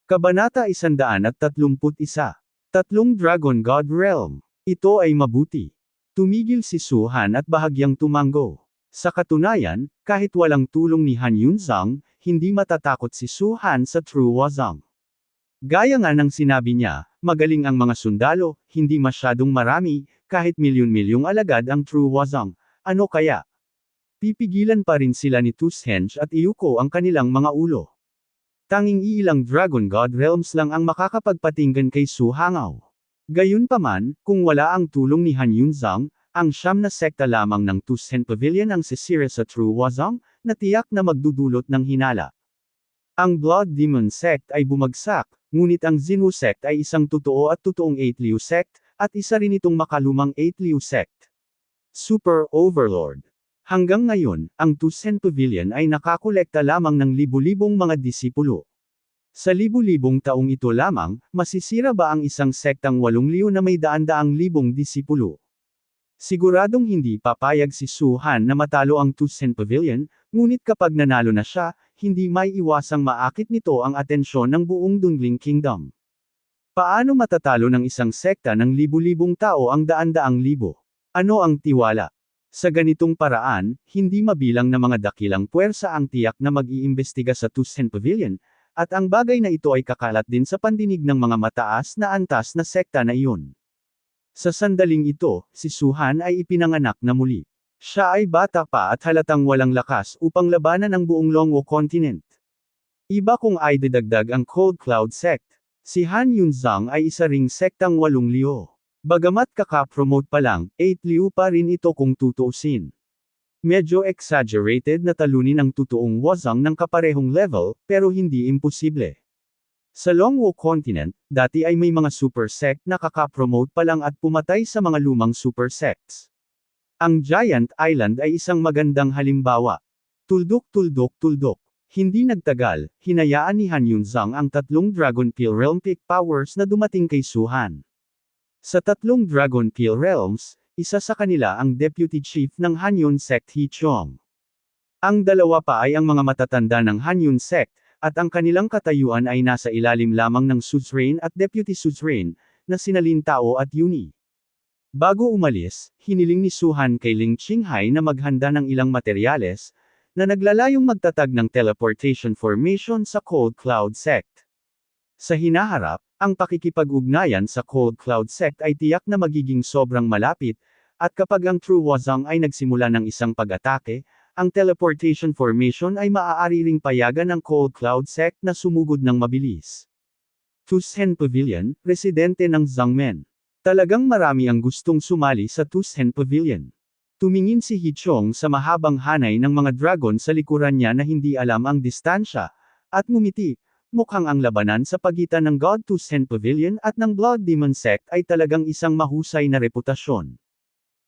Kabanata 131. Tatlong Dragon God Realm. Ito ay mabuti. Tumigil si Su Han at bahagyang tumango. Sa katunayan, kahit walang tulong ni Han Yunzang, hindi matatakot si Su Han sa True Wazang. Gaya nga ng sinabi niya, magaling ang mga sundalo, hindi masyadong marami, kahit milyon-milyong alagad ang True Wazang. Ano kaya? Pipigilan pa rin sila ni Tushenge at Iyuko ang kanilang mga ulo. Tanging iilang Dragon God Realms lang ang makakapagpatinggan kay Su Hangao. Gayunpaman, kung wala ang tulong ni Han Yunzang, ang siyam na sekta lamang ng Tushenge Pavilion ang sisira sa True Wazang, na tiyak na magdudulot ng hinala. Ang Blood Demon Sect ay bumagsak, ngunit ang Xinwu Sect ay isang totoo at totoong 8 Liu Sect, at isa rin itong makalumang 8 Liu Sect. Super Overlord. Hanggang ngayon, ang Tushenge Pavilion ay nakakolekta lamang ng libu-libong mga disipulo. Sa libu-libong taong ito lamang, masisira ba ang isang sektang 8 liu na may daan-daang libong disipulo? Siguradong hindi papayag si Su Han na matalo ang Tushenge Pavilion, ngunit kapag nanalo na siya, hindi maiiwasang maakit nito ang atensyon ng buong Dungling Kingdom. Paano matatalo ng isang sekta ng libu-libong tao ang daan-daang libo? Ano ang tiwala? Sa ganitong paraan, hindi mabilang na mga dakilang puwersa ang tiyak na mag-iimbestiga sa Tushenge Pavilion, at ang bagay na ito ay kakalat din sa pandinig ng mga mataas na antas na sekta na iyon. Sa sandaling ito, si Su Han ay ipinanganak na muli. Siya ay bata pa at halatang walang lakas upang labanan ang buong Longwo Continent. Iba kung ay didagdag ang Cold Cloud Sect. Si Han Yunzang ay isa ring sektang 8 liu. Bagamat kaka-promote pa lang, 8 liu pa rin ito kung tutuusin. Medyo exaggerated na talunin ang totoong Wazang ng kaparehong level, pero hindi imposible. Sa Longwo Continent, dati ay may mga super sect na kaka-promote pa lang at pumatay sa mga lumang super sects. Ang Giant Island ay isang magandang halimbawa. Tuldok. Hindi nagtagal, hinayaan ni Han Yunzang ang tatlong Dragon Peel Realm Peak Powers na dumating kay Su Han. Sa tatlong Dragon Peel Realms, isa sa kanila ang Deputy Chief ng Hanyun Sect Hichong. Ang dalawa pa ay ang mga matatanda ng Hanyun Sect, at ang kanilang katayuan ay nasa ilalim lamang ng Suzerain at Deputy Suzerain, na sina Lin Tao at Yuni. Bago umalis, hiniling ni Su Han kay Ling Qinghai na maghanda ng ilang materyales, na naglalayong magtatag ng teleportation formation sa Cold Cloud Sect. Sa hinaharap, ang pakikipag-ugnayan sa Cold Cloud Sect ay tiyak na magiging sobrang malapit, at kapag ang True Wazang ay nagsimula ng isang pag-atake, ang teleportation formation ay maaari ring payagan ng Cold Cloud Sect na sumugod ng mabilis. Tushenge Pavilion, residente ng Zhangmen. Talagang marami ang gustong sumali sa Tushenge Pavilion. Tumingin si Hichong sa mahabang hanay ng mga dragon sa likuran niya na hindi alam ang distansya, at ngumiti. Mukhang ang labanan sa pagitan ng God Tushenge Pavilion at ng Blood Demon Sect ay talagang isang mahusay na reputasyon.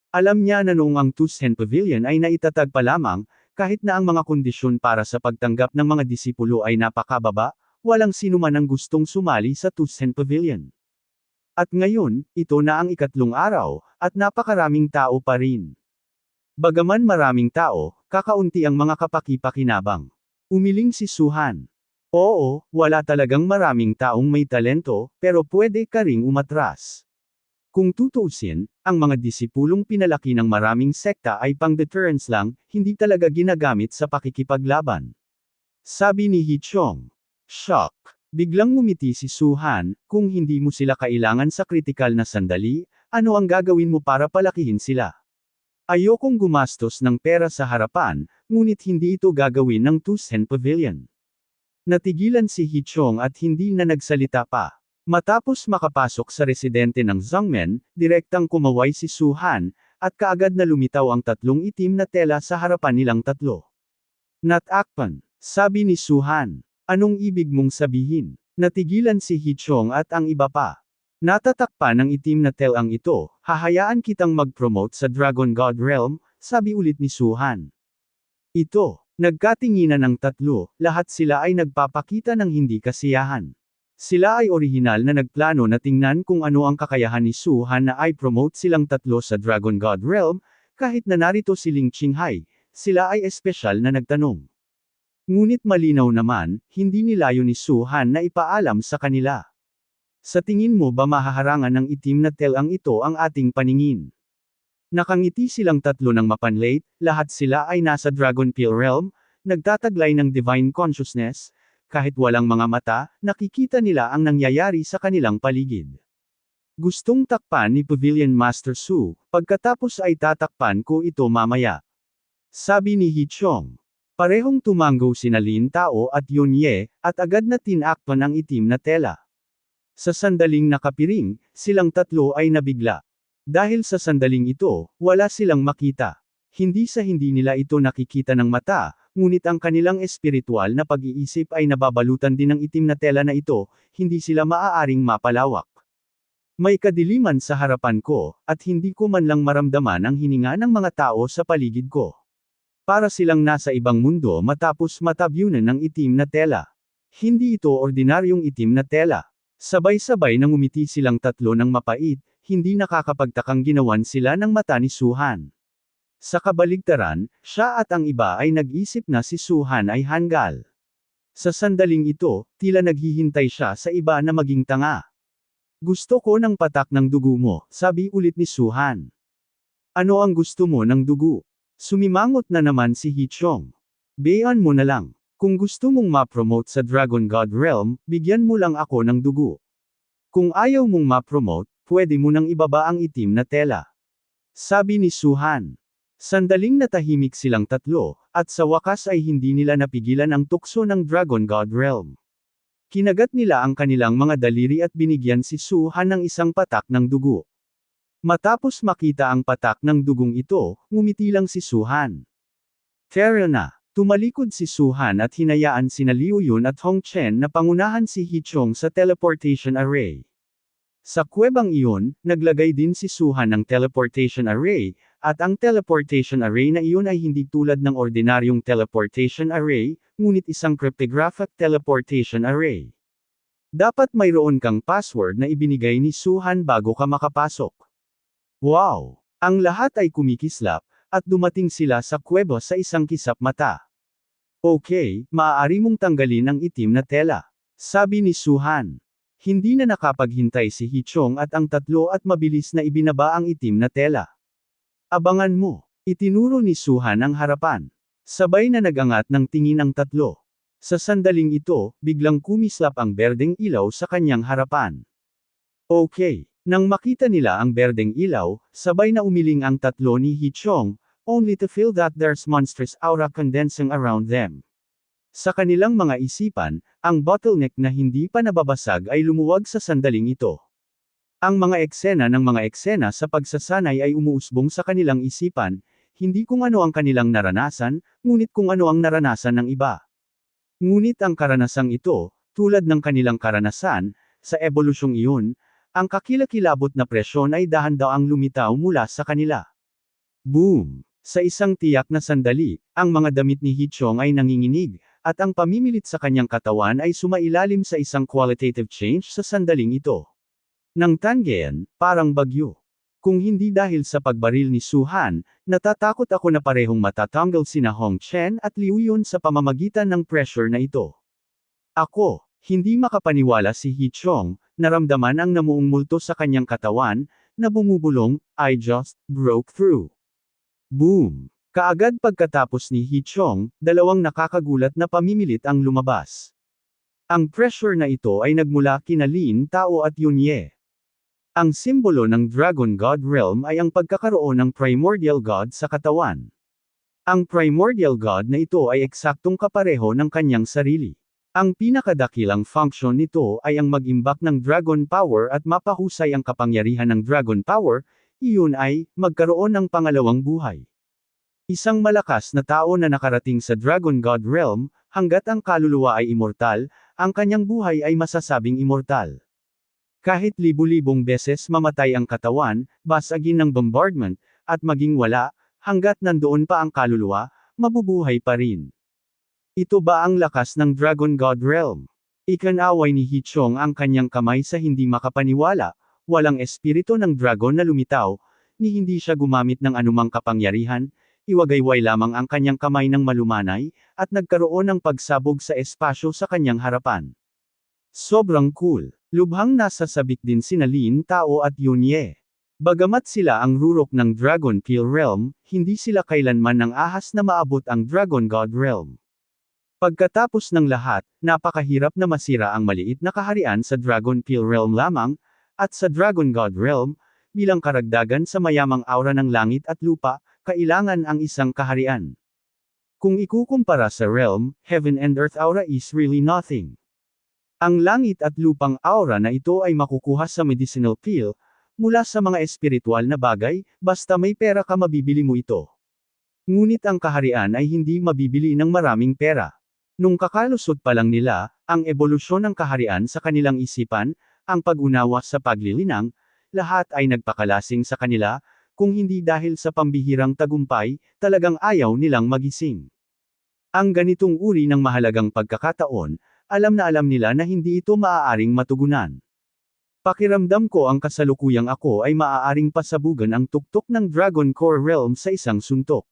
Alam niya na noong ang Tushenge Pavilion ay naitatag pa lamang, kahit na ang mga kondisyon para sa pagtanggap ng mga disipulo ay napakababa, walang sinuman ang gustong sumali sa Tushenge Pavilion. At ngayon, ito na ang ikatlong araw, at napakaraming tao pa rin. Bagaman maraming tao, kakaunti ang mga kapaki-pakinabang. Umiling si Su Han. Oo, wala talagang maraming taong may talento, pero pwede ka ring umatras. Kung tutuusin, ang mga disipulong pinalaki ng maraming sekta ay pang-deterrence lang, hindi talaga ginagamit sa pakikipaglaban. Sabi ni Hichong. Shock. Biglang ngumiti si Su Han, kung hindi mo sila kailangan sa kritikal na sandali, ano ang gagawin mo para palakihin sila? Ayokong gumastos ng pera sa harapan, ngunit hindi ito gagawin ng Tushenge Pavilion. Natigilan si Hichong at hindi na nagsalita pa. Matapos makapasok sa residente ng Zhangmen, direktang kumaway si Su Han, at kaagad na lumitaw ang tatlong itim na tela sa harapan nilang tatlo. Natakpan, sabi ni Su Han. Anong ibig mong sabihin? Natigilan si Hichong at ang iba pa. Natatakpan ng itim na telang ito, hahayaan kitang mag-promote sa Dragon God Realm, sabi ulit ni Su Han. Ito. Nagkatinginan ng tatlo, lahat sila ay nagpapakita ng hindi kasiyahan. Sila ay orihinal na nagplano na tingnan kung ano ang kakayahan ni Su Han na i-promote silang tatlo sa Dragon God Realm, kahit na narito si Ling Qinghai, sila ay espesyal na nagtanong. Ngunit malinaw naman, hindi nilayo ni Su Han na ipaalam sa kanila. Sa tingin mo ba mahaharangan ng itim na telang ito ang ating paningin? Nakangiti silang tatlo ng mapanlate, lahat sila ay nasa Dragon Peel Realm, nagtataglay ng Divine Consciousness, kahit walang mga mata, nakikita nila ang nangyayari sa kanilang paligid. Gustong takpan ni Pavilion Master Su, pagkatapos ay tatakpan ko ito mamaya. Sabi ni Hichong. Parehong tumanggo sina Lin Tao at Yun Ye, at agad na tinakpan ang itim na tela. Sa sandaling nakapiring, silang tatlo ay nabigla. Dahil sa sandaling ito, wala silang makita. Hindi sa hindi nila ito nakikita ng mata, ngunit ang kanilang espiritual na pag-iisip ay nababalutan din ng itim na tela na ito, hindi sila maaaring mapalawak. May kadiliman sa harapan ko, at hindi ko man lang maramdaman ang hininga ng mga tao sa paligid ko. Para silang nasa ibang mundo matapos matabyunan ng itim na tela. Hindi ito ordinaryong itim na tela. Sabay-sabay nang umiti silang tatlo ng mapait, hindi nakakapagtakang ginawan sila ng mata ni Su Han. Sa kabaligtaran, siya at ang iba ay nag-isip na si Su Han ay hanggal. Sa sandaling ito, tila naghihintay siya sa iba na maging tanga. Gusto ko ng patak ng dugo mo, sabi ulit ni Su Han. Ano ang gusto mo ng dugo? Sumimangot na naman si Hichong. Bayan mo na lang. Kung gusto mong ma-promote sa Dragon God Realm, bigyan mo lang ako ng dugo. Kung ayaw mong ma-promote, pwede mo nang ibaba ang itim na tela. Sabi ni Su Han. Sandaling natahimik silang tatlo, at sa wakas ay hindi nila napigilan ang tukso ng Dragon God Realm. Kinagat nila ang kanilang mga daliri at binigyan si Su Han ng isang patak ng dugo. Matapos makita ang patak ng dugong ito, ngumiti lang si Su Han. Tara na. Tumalikod si Su Han at hinayaan sina Liu Yun at Hong Chen na pangunahan si Hichong sa teleportation array. Sa kuwebang iyon, naglagay din si Su Han ng teleportation array, at ang teleportation array na iyon ay hindi tulad ng ordinaryong teleportation array, ngunit isang cryptographic teleportation array. Dapat mayroon kang password na ibinigay ni Su Han bago ka makapasok. Wow! Ang lahat ay kumikislap, at dumating sila sa kuweba sa isang kisap mata. Okay, maaari mong tanggalin ang itim na tela. Sabi ni Su Han. Hindi na nakapaghintay si Hichong at ang tatlo at mabilis na ibinaba ang itim na tela. Abangan mo. Itinuro ni Su Han ang harapan. Sabay na nagangat ng tingin ang tatlo. Sa sandaling ito, biglang kumislap ang berdeng ilaw sa kanyang harapan. Okay. Nang makita nila ang berdeng ilaw, sabay na umiling ang tatlo ni Hichong, only to feel that there's monstrous aura condensing around them. Sa kanilang mga isipan, ang bottleneck na hindi pa nababasag ay lumuwag sa sandaling ito. Ang mga eksena sa pagsasanay ay umuusbong sa kanilang isipan, hindi kung ano ang kanilang naranasan, ngunit kung ano ang naranasan ng iba. Ngunit ang karanasang ito, tulad ng kanilang karanasan, sa ebolusyong iyon, ang kakilakilabot na presyon ay dahan-daang lumitaw mula sa kanila. Boom! Sa isang tiyak na sandali, ang mga damit ni Hichong ay nanginginig, at ang pamimilit sa kanyang katawan ay sumailalim sa isang qualitative change sa sandaling ito. Nang tanggayan, parang bagyo. Kung hindi dahil sa pagbaril ni Su Han, natatakot ako na parehong matatanggal sina Hong Chen at Liu Yun sa pamamagitan ng pressure na ito. Ako, hindi makapaniwala si Hichong, naramdaman ang namuong multo sa kanyang katawan, na bumubulong, I just broke through. Boom! Kaagad pagkatapos ni Hichong, dalawang nakakagulat na pamimilit ang lumabas. Ang pressure na ito ay nagmula kina Lin Tao at Yun Ye. Ang simbolo ng Dragon God Realm ay ang pagkakaroon ng Primordial God sa katawan. Ang Primordial God na ito ay eksaktong kapareho ng kanyang sarili. Ang pinakadakilang function nito ay ang mag-imbak ng Dragon Power at mapahusay ang kapangyarihan ng Dragon Power, iyon ay, magkaroon ng pangalawang buhay. Isang malakas na tao na nakarating sa Dragon God Realm, hanggat ang kaluluwa ay immortal, ang kanyang buhay ay masasabing immortal. Kahit libu-libong beses mamatay ang katawan, basagin ng bombardment, at maging wala, hanggat nandoon pa ang kaluluwa, mabubuhay pa rin. Ito ba ang lakas ng Dragon God Realm? Ikanaway ni Hichong ang kanyang kamay sa hindi makapaniwala, walang espiritu ng dragon na lumitaw, ni hindi siya gumamit ng anumang kapangyarihan, iwagayway lamang ang kanyang kamay ng malumanay, at nagkaroon ng pagsabog sa espasyo sa kanyang harapan. Sobrang cool. Lubhang nasa sabik din sina Lin Tao at Yun Ye. Bagamat sila ang rurok ng Dragon Peel Realm, hindi sila kailanman nang ahas na maabot ang Dragon God Realm. Pagkatapos ng lahat, napakahirap na masira ang maliit na kaharian sa Dragon Peel Realm lamang, at sa Dragon God Realm, bilang karagdagan sa mayamang aura ng langit at lupa, kailangan ang isang kaharian. Kung ikukumpara sa realm, heaven and earth aura is really nothing. Ang langit at lupang aura na ito ay makukuha sa medicinal peel, mula sa mga espiritual na bagay, basta may pera ka mabibili mo ito. Ngunit ang kaharian ay hindi mabibili ng maraming pera. Nung kakalusot pa lang nila, ang ebolusyon ng kaharian sa kanilang isipan, ang pag-unawa sa paglilinang, lahat ay nagpakalasing sa kanila, kung hindi dahil sa pambihirang tagumpay, talagang ayaw nilang magising. Ang ganitong uri ng mahalagang pagkakataon, alam na alam nila na hindi ito maaaring matugunan. Pakiramdam ko ang kasalukuyang ako ay maaaring pasabugan ang tuktok ng Dragon Core Realm sa isang suntok.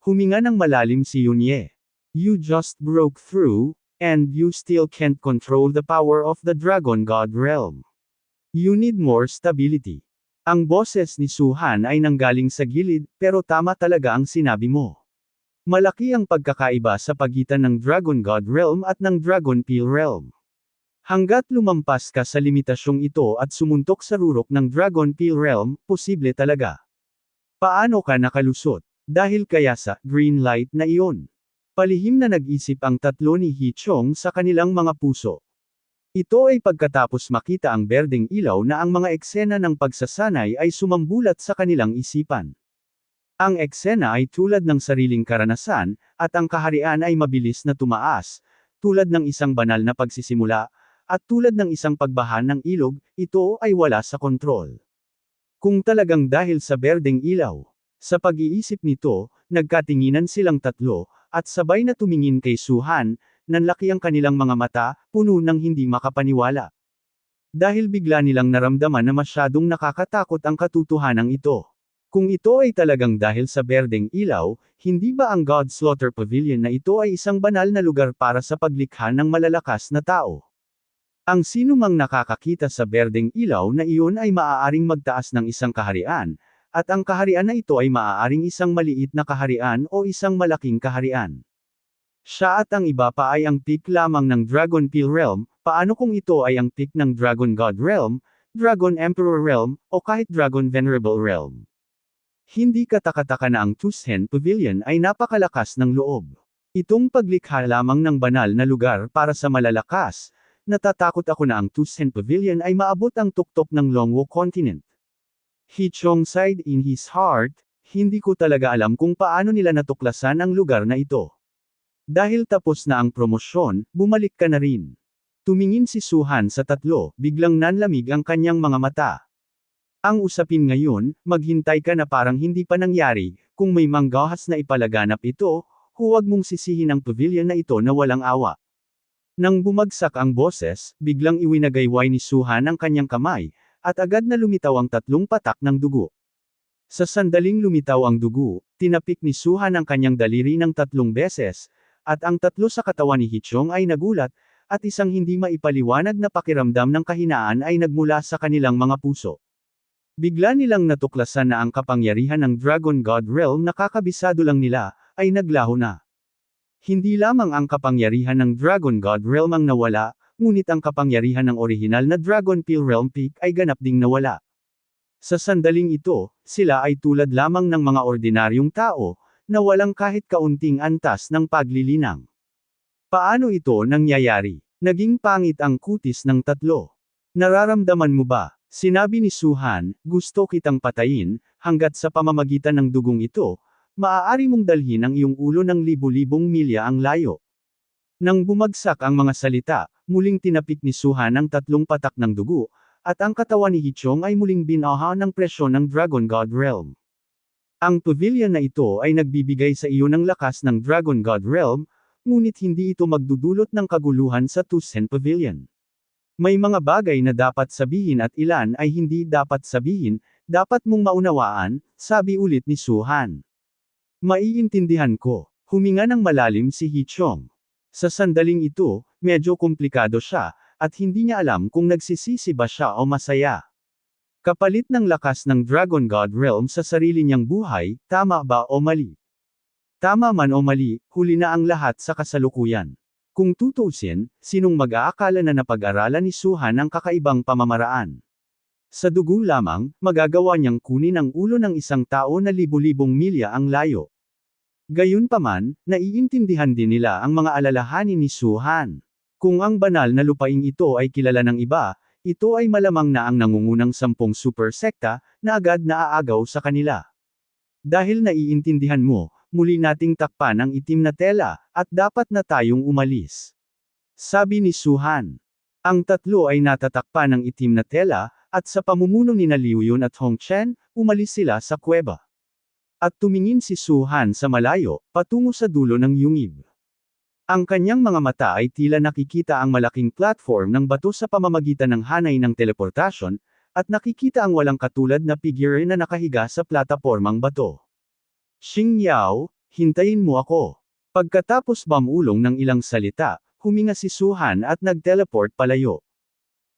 Huminga ng malalim si Yun Ye. You just broke through, and you still can't control the power of the Dragon God Realm. You need more stability. Ang boses ni Su-han ay nanggaling sa gilid, pero tama talaga ang sinabi mo. Malaki ang pagkakaiba sa pagitan ng Dragon God Realm at ng Dragon Peel Realm. Hanggat lumampas ka sa limitasyong ito at sumuntok sa rurok ng Dragon Peel Realm, posible talaga. Paano ka nakalusot? Dahil kaya sa green light na iyon. Palihim na nag-isip ang tatlo ni Hichong sa kanilang mga puso. Ito ay pagkatapos makita ang berdeng ilaw na ang mga eksena ng pagsasanay ay sumambulat sa kanilang isipan. Ang eksena ay tulad ng sariling karanasan, at ang kaharian ay mabilis na tumaas, tulad ng isang banal na pagsisimula, at tulad ng isang pagbaha ng ilog, ito ay wala sa kontrol. Kung talagang dahil sa berdeng ilaw. Sa pag-iisip nito, nagkatinginan silang tatlo, at sabay na tumingin kay Su-han, nanlaki ang kanilang mga mata, puno ng hindi makapaniwala. Dahil bigla nilang naramdaman na masyadong nakakatakot ang katotohanan ito. Kung ito ay talagang dahil sa berdeng ilaw, hindi ba ang God Slaughter Pavilion na ito ay isang banal na lugar para sa paglikha ng malalakas na tao? Ang sinumang nakakakita sa berdeng ilaw na iyon ay maaaring magtaas ng isang kaharian, at ang kaharian na ito ay maaaring isang maliit na kaharian o isang malaking kaharian. Siya at ang iba pa ay ang peak lamang ng Dragon Peel Realm, paano kung ito ay ang peak ng Dragon God Realm, Dragon Emperor Realm, o kahit Dragon Venerable Realm? Hindi katakataka na ang Tushen Pavilion ay napakalakas ng loob. Itong paglikha lamang ng banal na lugar para sa malalakas, natatakot ako na ang Tushen Pavilion ay maabot ang tuktok ng Longwo Continent. Hichong sighed in his heart, hindi ko talaga alam kung paano nila natuklasan ang lugar na ito. Dahil tapos na ang promosyon, bumalik ka na rin. Tumingin si Su-han sa tatlo, biglang nanlamig ang kanyang mga mata. Ang usapin ngayon, maghintay ka na parang hindi pa nangyari, kung may manggahas na ipalaganap ito, huwag mong sisihin ang pavilion na ito na walang awa. Nang bumagsak ang boses, biglang iwinagayway ni Su-han ang kanyang kamay, at agad na lumitaw ang tatlong patak ng dugo. Sa sandaling lumitaw ang dugo, tinapik ni Su-han ang kanyang daliri ng 3 beses, at ang tatlo sa katawan ni Hichong ay nagulat, at isang hindi maipaliwanag na pakiramdam ng kahinaan ay nagmula sa kanilang mga puso. Bigla nilang natuklasan na ang kapangyarihan ng Dragon God Realm na kakabisado lang nila, ay naglaho na. Hindi lamang ang kapangyarihan ng Dragon God Realm ang nawala, ngunit ang kapangyarihan ng orihinal na Dragon Peel Realm Peak ay ganap ding nawala. Sa sandaling ito, sila ay tulad lamang ng mga ordinaryong tao, na walang kahit kaunting antas ng paglilinang. Paano ito nangyayari? Naging pangit ang kutis ng tatlo. Nararamdaman mo ba? Sinabi ni Su-han, gusto kitang patayin, hanggat sa pamamagitan ng dugong ito, maaari mong dalhin ang iyong ulo ng libu-libong milya ang layo. Nang bumagsak ang mga salita, muling tinapik ni Su-han ang 3 patak ng dugo, at ang katawan ni Hichong ay muling binaha ng presyon ng Dragon God Realm. Ang pavilion na ito ay nagbibigay sa iyo ng lakas ng Dragon God Realm, ngunit hindi ito magdudulot ng kaguluhan sa Tushen Pavilion. May mga bagay na dapat sabihin at ilan ay hindi dapat sabihin, dapat mong maunawaan, sabi ulit ni Su-han. Maiintindihan ko. Huminga ng malalim si Hichong. Sa sandaling ito, medyo komplikado siya, at hindi niya alam kung nagsisisi ba siya o masaya. Kapalit ng lakas ng Dragon God Realm sa sarili niyang buhay, tama ba o mali? Tama man o mali, huli na ang lahat sa kasalukuyan. Kung tutuusin, sinong mag-aakala na napag-aralan ni Su-han ang kakaibang pamamaraan? Sa dugo lamang, magagawa niyang kunin ang ulo ng isang tao na libu-libong milya ang layo. Gayunpaman, naiintindihan din nila ang mga alalahanin ni Su-han. Kung ang banal na lupaing ito ay kilala ng iba, ito ay malamang na ang nangungunang 10 super sekta, na agad naaagaw sa kanila. Dahil naiintindihan mo, muli nating takpan ang itim na tela, at dapat na tayong umalis. Sabi ni Su-han. Ang tatlo ay natatakpan ng itim na tela, at sa pamumuno ni Liu Yun at Hong Chen, umalis sila sa kuweba. At tumingin si Su-han sa malayo, patungo sa dulo ng yungib. Ang kanyang mga mata ay tila nakikita ang malaking platform ng bato sa pamamagitan ng hanay ng teleportasyon, at nakikita ang walang katulad na figure na nakahiga sa platapormang bato. Xing Yao, hintayin mo ako. Pagkatapos mamulong ng ilang salita, huminga si Su-han at nag-teleport palayo.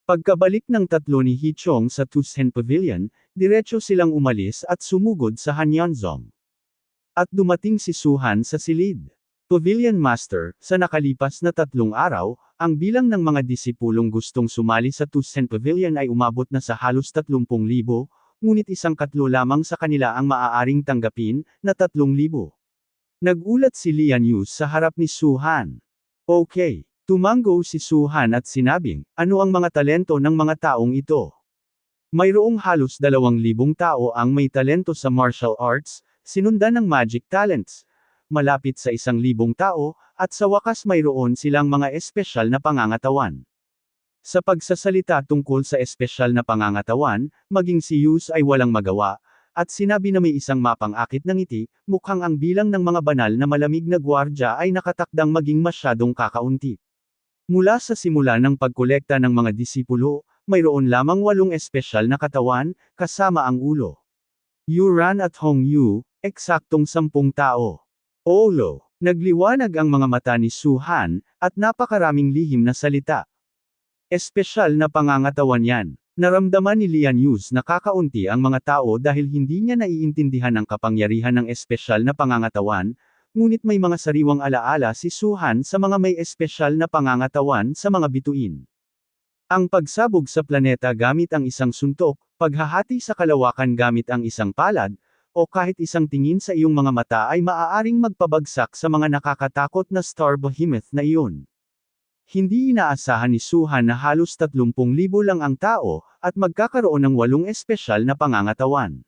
Pagkabalik ng tatlo ni Hichong sa Tusen Pavilion, diretso silang umalis at sumugod sa Hanyeonzong. At dumating si Su-han sa silid. Pavilion Master, sa nakalipas na 3 araw, ang bilang ng mga disipulong gustong sumali sa Tusen Pavilion ay umabot na sa halos 30,000, ngunit 1/4 lamang sa kanila ang maaaring tanggapin, na 3,000. Nagulat si Lian Yu sa harap ni Su-han. Okay. Tumango si Su-han at sinabing, ano ang mga talento ng mga taong ito? Mayroong halos 2,000 tao ang may talento sa martial arts, sinundan ng magic talents, malapit sa 1,000 tao, at sa wakas mayroon silang mga espesyal na pangangatawan. Sa pagsasalita tungkol sa espesyal na pangangatawan, maging si Yus ay walang magawa, at sinabi na may isang mapang-akit na ngiti, mukhang ang bilang ng mga banal na malamig na gwardya ay nakatakdang maging masyadong kakaunti. Mula sa simula ng pagkolekta ng mga disipulo, mayroon lamang 8 espesyal na katawan, kasama ang ulo. Yuran at Hong Yu, eksaktong 10 tao. Olo, nagliwanag ang mga mata ni Su-han, at napakaraming lihim na salita. Espesyal na pangangatawan yan. Naramdaman ni Lian Yu na kakaunti ang mga tao dahil hindi niya naiintindihan ang kapangyarihan ng espesyal na pangangatawan, ngunit may mga sariwang alaala si Su-han sa mga may espesyal na pangangatawan sa mga bituin. Ang pagsabog sa planeta gamit ang isang suntok, paghahati sa kalawakan gamit ang isang palad, o kahit isang tingin sa iyong mga mata ay maaaring magpabagsak sa mga nakakatakot na star behemoth na iyon. Hindi inaasahan ni Su-han na halos 30,000 lang ang tao, at magkakaroon ng 8 espesyal na pangangatawan.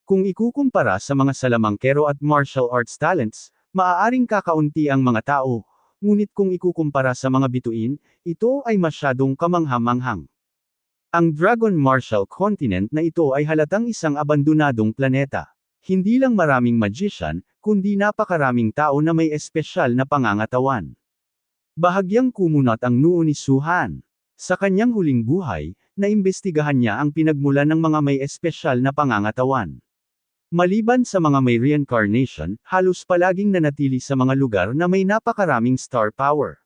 Kung ikukumpara sa mga salamangkero at martial arts talents, maaaring kakaunti ang mga tao, ngunit kung ikukumpara sa mga bituin, ito ay masyadong kamangha-manghang. Ang Dragon Martial Continent na ito ay halatang isang abandonadong planeta. Hindi lang maraming magician, kundi napakaraming tao na may espesyal na pangangatawan. Bahagyang kumunat ang noo ni Su-han. Sa kanyang huling buhay, naimbestigahan niya ang pinagmulan ng mga may espesyal na pangangatawan. Maliban sa mga may reincarnation, halos palaging nanatili sa mga lugar na may napakaraming star power.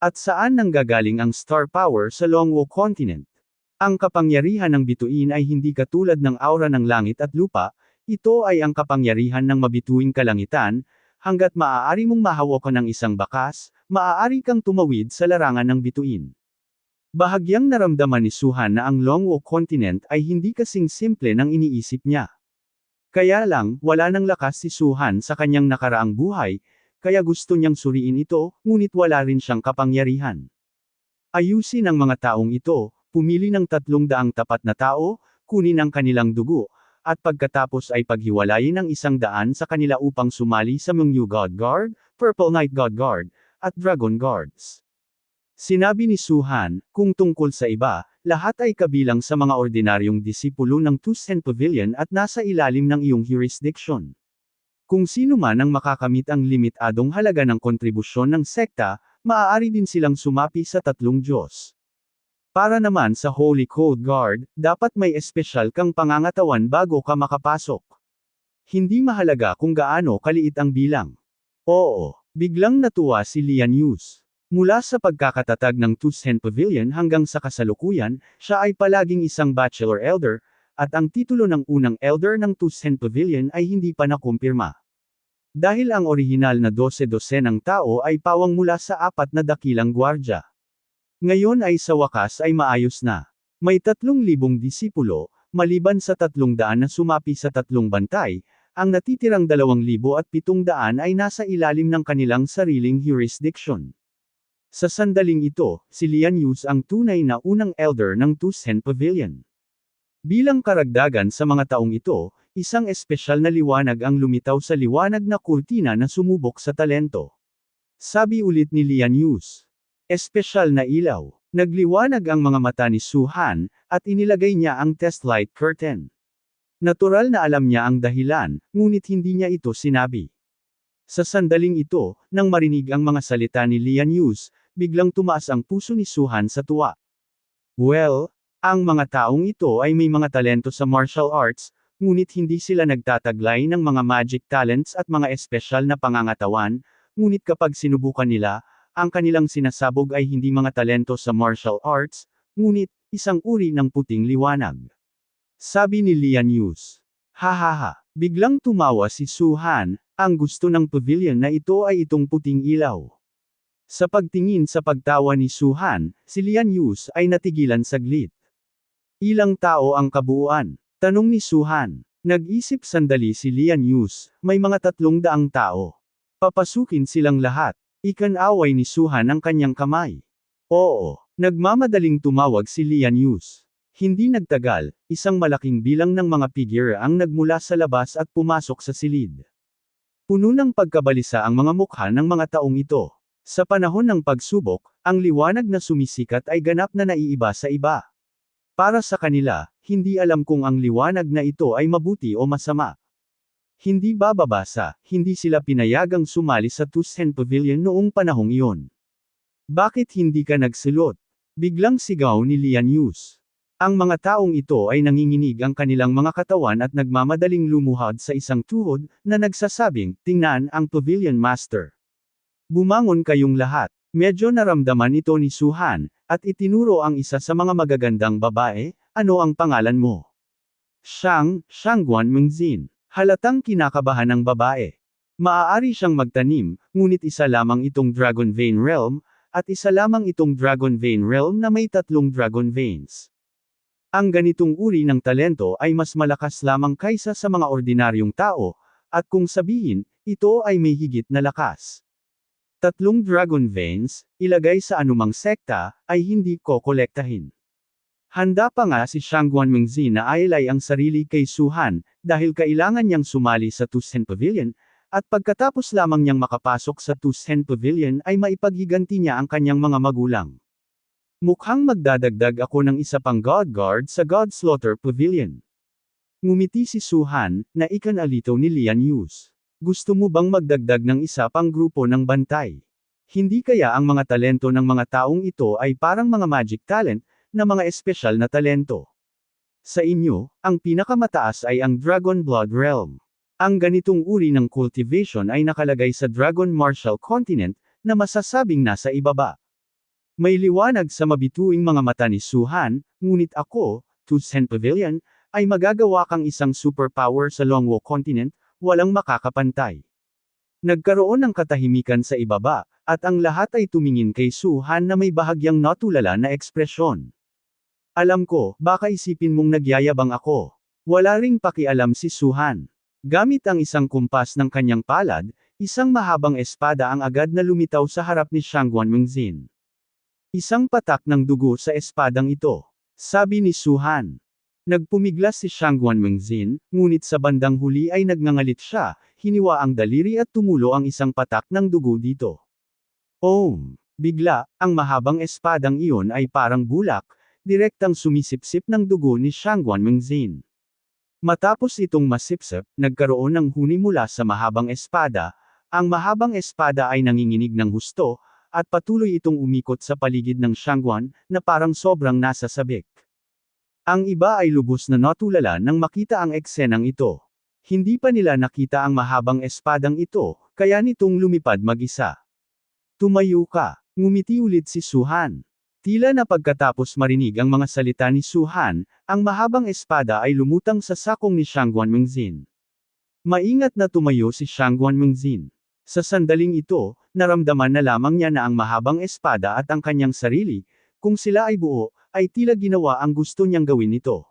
At saan nanggagaling ang star power sa Longwo Continent? Ang kapangyarihan ng bituin ay hindi katulad ng aura ng langit at lupa, ito ay ang kapangyarihan ng mabituing kalangitan, hanggat maaari mong mahawakan ng isang bakas, maaari kang tumawid sa larangan ng bituin. Bahagyang naramdaman ni Su-han na ang Longwo Continent ay hindi kasing simple ng iniisip niya. Kaya lang, wala nang lakas si Su-han sa kanyang nakaraang buhay, kaya gusto niyang suriin ito, ngunit wala rin siyang kapangyarihan. Ayusin ang mga taong ito, pumili ng 300 tapat na tao, kunin ang kanilang dugo, at pagkatapos ay paghiwalayin ang 100 sa kanila upang sumali sa Mungyu God Guard, Purple Knight God Guard, at Dragon Guards. Sinabi ni Su-han, kung tungkol sa iba, lahat ay kabilang sa mga ordinaryong disipulo ng Tusen Pavilion at nasa ilalim ng iyong jurisdiction. Kung sino man ang makakamit ang limitadong halaga ng kontribusyon ng sekta, maaari din silang sumapi sa 3 Diyos. Para naman sa Holy Code Guard, dapat may espesyal kang pangangatawan bago ka makapasok. Hindi mahalaga kung gaano kaliit ang bilang. Oo, biglang natuwa si Lian Yus. Mula sa pagkakatatag ng Tusen Pavilion hanggang sa kasalukuyan, siya ay palaging isang Bachelor Elder, at ang titulo ng unang Elder ng Tusen Pavilion ay hindi pa nakumpirma. Dahil ang orihinal na 12-12 ng tao ay pawang mula sa 4 na dakilang gwardya. Ngayon ay sa wakas ay maayos na. May 3,000 disipulo, maliban sa 300 na sumapi sa 3 bantay, ang natitirang 2,700 ay nasa ilalim ng kanilang sariling jurisdiction. Sa sandaling ito, si Lian Yus ang tunay na unang elder ng Tusen Pavilion. Bilang karagdagan sa mga taong ito, isang espesyal na liwanag ang lumitaw sa liwanag na kurtina na sumubok sa talento. Sabi ulit ni Lian Yus. Espesyal na ilaw. Nagliwanag ang mga mata ni Su Han, at inilagay niya ang test light curtain. Natural na alam niya ang dahilan, ngunit hindi niya ito sinabi. Sa sandaling ito, nang marinig ang mga salita ni Lian Yus, biglang tumaas ang puso ni Su Han sa tuwa. Well, ang mga taong ito ay may mga talento sa martial arts, ngunit hindi sila nagtataglay ng mga magic talents at mga espesyal na pangangatawan, ngunit kapag sinubukan nila, ang kanilang sinasabog ay hindi mga talento sa martial arts, ngunit, isang uri ng puting liwanag. Sabi ni Lian Yus. Hahaha. Biglang tumawa si Su Han, ang gusto ng pavilion na ito ay itong puting ilaw. Sa pagtingin sa pagtawa ni Su Han, si Lian Yus ay natigilan saglit. Ilang tao ang kabuuan? Tanong ni Su Han. Nag-isip sandali si Lian Yus, may mga 300 tao. Papasukin silang lahat. Ikan-away ni Su Han ang kanyang kamay. Oo, nagmamadaling tumawag si Lian Yus. Hindi nagtagal, isang malaking bilang ng mga figure ang nagmula sa labas at pumasok sa silid. Puno ng pagkabalisa ang mga mukha ng mga taong ito. Sa panahon ng pagsubok, ang liwanag na sumisikat ay ganap na naiiba sa iba. Para sa kanila, hindi alam kung ang liwanag na ito ay mabuti o masama. Hindi bababasa, hindi sila pinayagang sumali sa Tusen Pavilion noong panahong iyon. Bakit hindi ka nagsilot? Biglang sigaw ni Lian Yus. Ang mga taong ito ay nanginginig ang kanilang mga katawan at nagmamadaling lumuhod sa isang tuhod, na nagsasabing, tingnan ang Pavilion Master. Bumangon kayong lahat. Medyo naramdaman ito ni Su Han, at itinuro ang isa sa mga magagandang babae, ano ang pangalan mo? Shangguan Mengzin. Halatang kinakabahan ng babae. Maaari siyang magtanim, ngunit isa lamang itong Dragon Vein Realm, at isa lamang itong Dragon Vein Realm na may 3 Dragon Veins. Ang ganitong uri ng talento ay mas malakas lamang kaysa sa mga ordinaryong tao, at kung sabihin, ito ay may higit na lakas. 3 Dragon Veins, ilagay sa anumang sekta, ay hindi kokolektahin. Handa pa nga si Shangguan Mengzi na ailay ang sarili kay Su Han, dahil kailangan niyang sumali sa Tusen Pavilion, at pagkatapos lamang niyang makapasok sa Tusen Pavilion ay maipaghiganti niya ang kanyang mga magulang. Mukhang magdadagdag ako ng isa pang God Guard sa God Slaughter Pavilion. Ngumiti si Su Han, na ikanalitaw ni Lian Yus. Gusto mo bang magdagdag ng isa pang grupo ng bantay? Hindi kaya ang mga talento ng mga taong ito ay parang mga magic talent, na mga espesyal na talento? Sa inyo, ang pinakamataas ay ang Dragon Blood Realm. Ang ganitong uri ng cultivation ay nakalagay sa Dragon Martial Continent, na masasabing nasa ibaba. May liwanag sa mabituing mga mata ni Su Han, ngunit ako, Tusen Pavilion, ay magagawa kang isang superpower sa Longwo Continent, walang makakapantay. Nagkaroon ng katahimikan sa ibaba, at ang lahat ay tumingin kay Su Han na may bahagyang natulala na ekspresyon. Alam ko, baka isipin mong nagyayabang ako. Wala ring pakialam si Su Han. Gamit ang isang kumpas ng kanyang palad, isang mahabang espada ang agad na lumitaw sa harap ni Shangguan Mengzin. Isang patak ng dugo sa espadang ito. Sabi ni Su Han. Nagpumiglas si Shangguan Mengzin, ngunit sa bandang huli ay nagngangalit siya, hiniwa ang daliri at tumulo ang isang patak ng dugo dito. Bigla, ang mahabang espadang iyon ay parang bulak, direktang sumisipsip ng dugo ni Shangguan Mengzin. Matapos itong masipsip, nagkaroon ng huni mula sa mahabang espada, ang mahabang espada ay nanginginig ng husto, at patuloy itong umikot sa paligid ng Shangguan, na parang sobrang nasa sabik. Ang iba ay lubos na natulala nang makita ang eksenang ito. Hindi pa nila nakita ang mahabang espadang ito, kaya nitong lumipad mag-isa. Tumayo ka. Ngumiti ulit si Su-han. Tila na pagkatapos marinig ang mga salita ni Su-han, ang mahabang espada ay lumutang sa sakong ni Shangguan Mengzin. Maingat na tumayo si Shangguan Mengzin. Sa sandaling ito, naramdaman na lamang niya na ang mahabang espada at ang kanyang sarili, kung sila ay buo, ay tila ginawa ang gusto niyang gawin nito.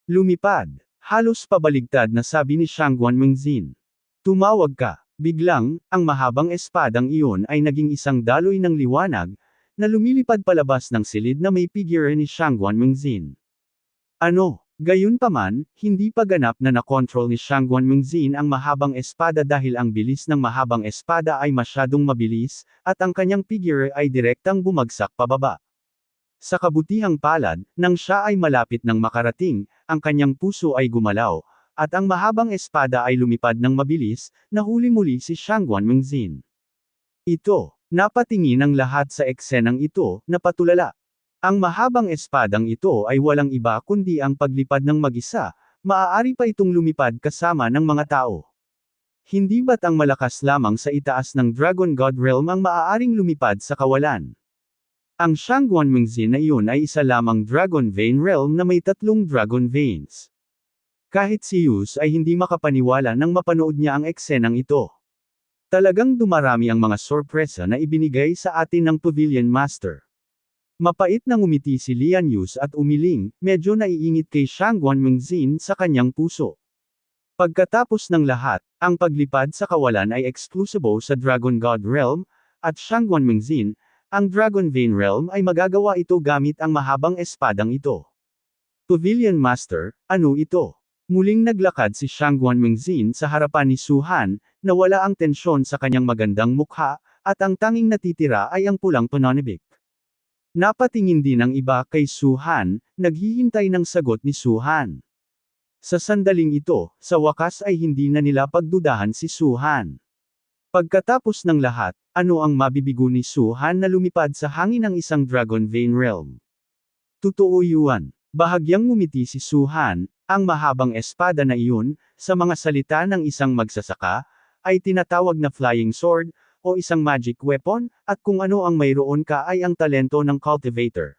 Lumipad. Halos pabaligtad na sabi ni Shangguan Mengzin. Tumawag ka. Biglang, ang mahabang espadang iyon ay naging isang daloy ng liwanag, na lumilipad palabas ng silid na may figure ni Shangguan Mengzin. Ano? Gayunpaman, hindi pa ganap na nakontrol ni Shangguan Mengzin ang mahabang espada dahil ang bilis ng mahabang espada ay masyadong mabilis, at ang kanyang figure ay direktang bumagsak pababa. Sa kabutihang palad, nang siya ay malapit ng makarating, ang kanyang puso ay gumalaw, at ang mahabang espada ay lumipad ng mabilis, nahuli muli si Shangguan Mengzin. Ito, napatingin ang lahat sa eksenang ito, napatulala. Ang mahabang espadang ito ay walang iba kundi ang paglipad ng mag-isa, maaari pa itong lumipad kasama ng mga tao. Hindi ba't ang malakas lamang sa itaas ng Dragon God Realm ang maaaring lumipad sa kawalan? Ang Shangguan Mengzin na iyon ay isa lamang Dragon Vein Realm na may 3 Dragon Veins. Kahit si Yus ay hindi makapaniwala nang mapanood niya ang eksenang ito. Talagang dumarami ang mga sorpresa na ibinigay sa atin ng Pavilion Master. Mapait na ngumiti si Lian Yus at umiling, medyo naiingit kay Shangguan Mengzin sa kanyang puso. Pagkatapos ng lahat, ang paglipad sa kawalan ay eksklusibo sa Dragon God Realm, at Shangguan Mengzin, ang Dragon Vein Realm ay magagawa ito gamit ang mahabang espadang ito. Pavilion Master, ano ito? Muling naglakad si Shangguan Mengzin sa harapan ni Su-han, na wala ang tensyon sa kanyang magandang mukha, at ang tanging natitira ay ang pulang pananabik. Napatingin din ang iba kay Su-han, naghihintay ng sagot ni Su-han. Sa sandaling ito, sa wakas ay hindi na nila pagdudahan si Su-han. Pagkatapos ng lahat, ano ang mabibigo ni Su-han na lumipad sa hangin ng isang Dragon Vein Realm? Totoo yun. Bahagyang ngumiti si Su-han, ang mahabang espada na iyon, sa mga salita ng isang magsasaka, ay tinatawag na flying sword, o isang magic weapon, at kung ano ang mayroon ka ay ang talento ng cultivator.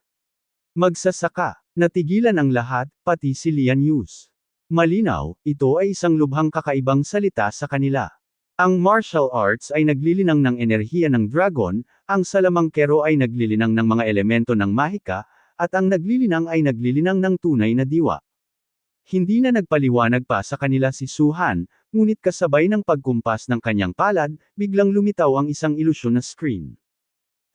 Magsasaka. Natigilan ang lahat, pati si Lian Yus. Malinaw, ito ay isang lubhang kakaibang salita sa kanila. Ang martial arts ay naglilinang ng enerhiya ng dragon, ang salamangkero ay naglilinang ng mga elemento ng mahika, at ang naglilinang ay naglilinang ng tunay na diwa. Hindi na nagpaliwanag pa sa kanila si Su-han, ngunit kasabay ng pagkumpas ng kanyang palad, biglang lumitaw ang isang ilusyon na screen.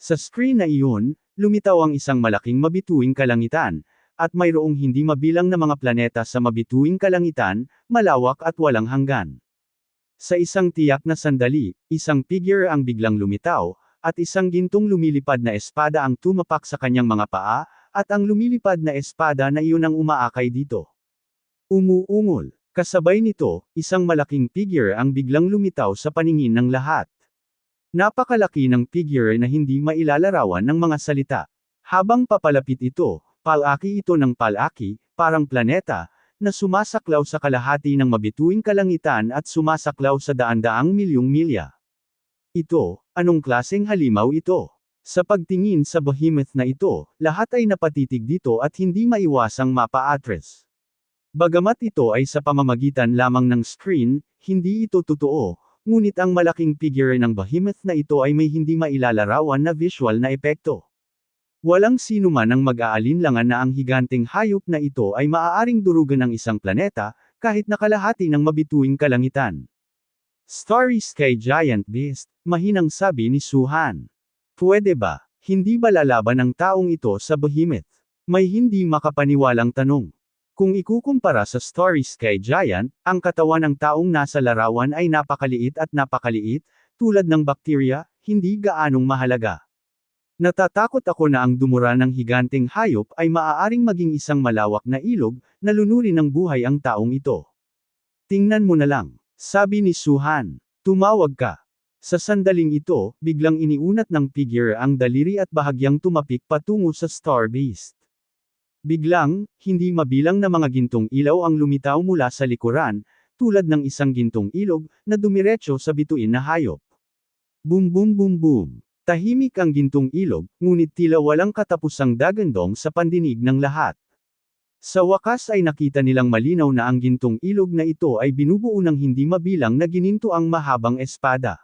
Sa screen na iyon, lumitaw ang isang malaking mabituing kalangitan, at mayroong hindi mabilang na mga planeta sa mabituing kalangitan, malawak at walang hanggan. Sa isang tiyak na sandali, isang figure ang biglang lumitaw, at isang gintong lumilipad na espada ang tumapak sa kanyang mga paa, at ang lumilipad na espada na iyon ang umaakay dito. Umuungol. Kasabay nito, isang malaking figure ang biglang lumitaw sa paningin ng lahat. Napakalaki ng figure na hindi mailalarawan ng mga salita. Habang papalapit ito, palaki ito ng palaki, parang planeta, na sumasaklaw sa kalahati ng mabituing kalangitan at sumasaklaw sa daan-daang milyong milya. Ito, anong klaseng halimaw ito? Sa pagtingin sa behemoth na ito, lahat ay napatitig dito at hindi maiwasang mapa-atres. Bagamat ito ay sa pamamagitan lamang ng screen, hindi ito totoo, ngunit ang malaking figure ng behemoth na ito ay may hindi mailalarawan na visual na epekto. Walang sino man ang mag-aalinlangan na ang higanteng hayop na ito ay maaaring durugan ng isang planeta, kahit nakalahati ng mabituing kalangitan. Starry Sky Giant Beast, mahinang sabi ni Su-han. Pwede ba? Hindi ba lalaban ang taong ito sa behemoth? May hindi makapaniwalang tanong. Kung ikukumpara sa Starry Sky Giant, ang katawan ng taong nasa larawan ay napakaliit at napakaliit, tulad ng bakterya, hindi gaanong mahalaga. Natatakot ako na ang dumura ng higanteng hayop ay maaaring maging isang malawak na ilog, na lunurin ng buhay ang taong ito. Tingnan mo na lang, sabi ni Su-han. Tumawag ka. Sa sandaling ito, biglang iniunat ng figure ang daliri at bahagyang tumapik patungo sa Star Beast. Biglang, hindi mabilang na mga gintong ilaw ang lumitaw mula sa likuran, tulad ng isang gintong ilog, na dumiretso sa bituin na hayop. Boom boom boom boom. Tahimik ang gintong ilog, ngunit tila walang katapusang dagandong sa pandinig ng lahat. Sa wakas ay nakita nilang malinaw na ang gintong ilog na ito ay binubuo ng hindi mabilang na gininto ang mahabang espada.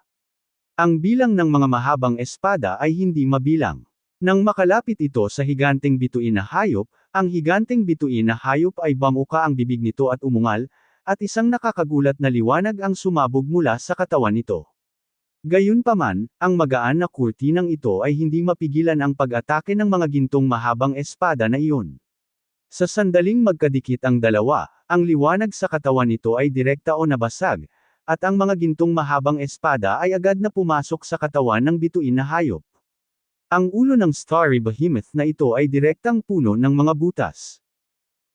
Ang bilang ng mga mahabang espada ay hindi mabilang. Nang makalapit ito sa higanteng bituin na hayop, ang higanteng bituin na hayop ay bamuka ang bibig nito at umungal, at isang nakakagulat na liwanag ang sumabog mula sa katawan nito. Gayunpaman, ang magaan na kurtinang ito ay hindi mapigilan ang pag-atake ng mga gintong mahabang espada na iyon. Sa sandaling magkadikit ang dalawa, ang liwanag sa katawan nito ay direkta o nabasag, at ang mga gintong mahabang espada ay agad na pumasok sa katawan ng bituin na hayop. Ang ulo ng starry behemoth na ito ay direktang puno ng mga butas.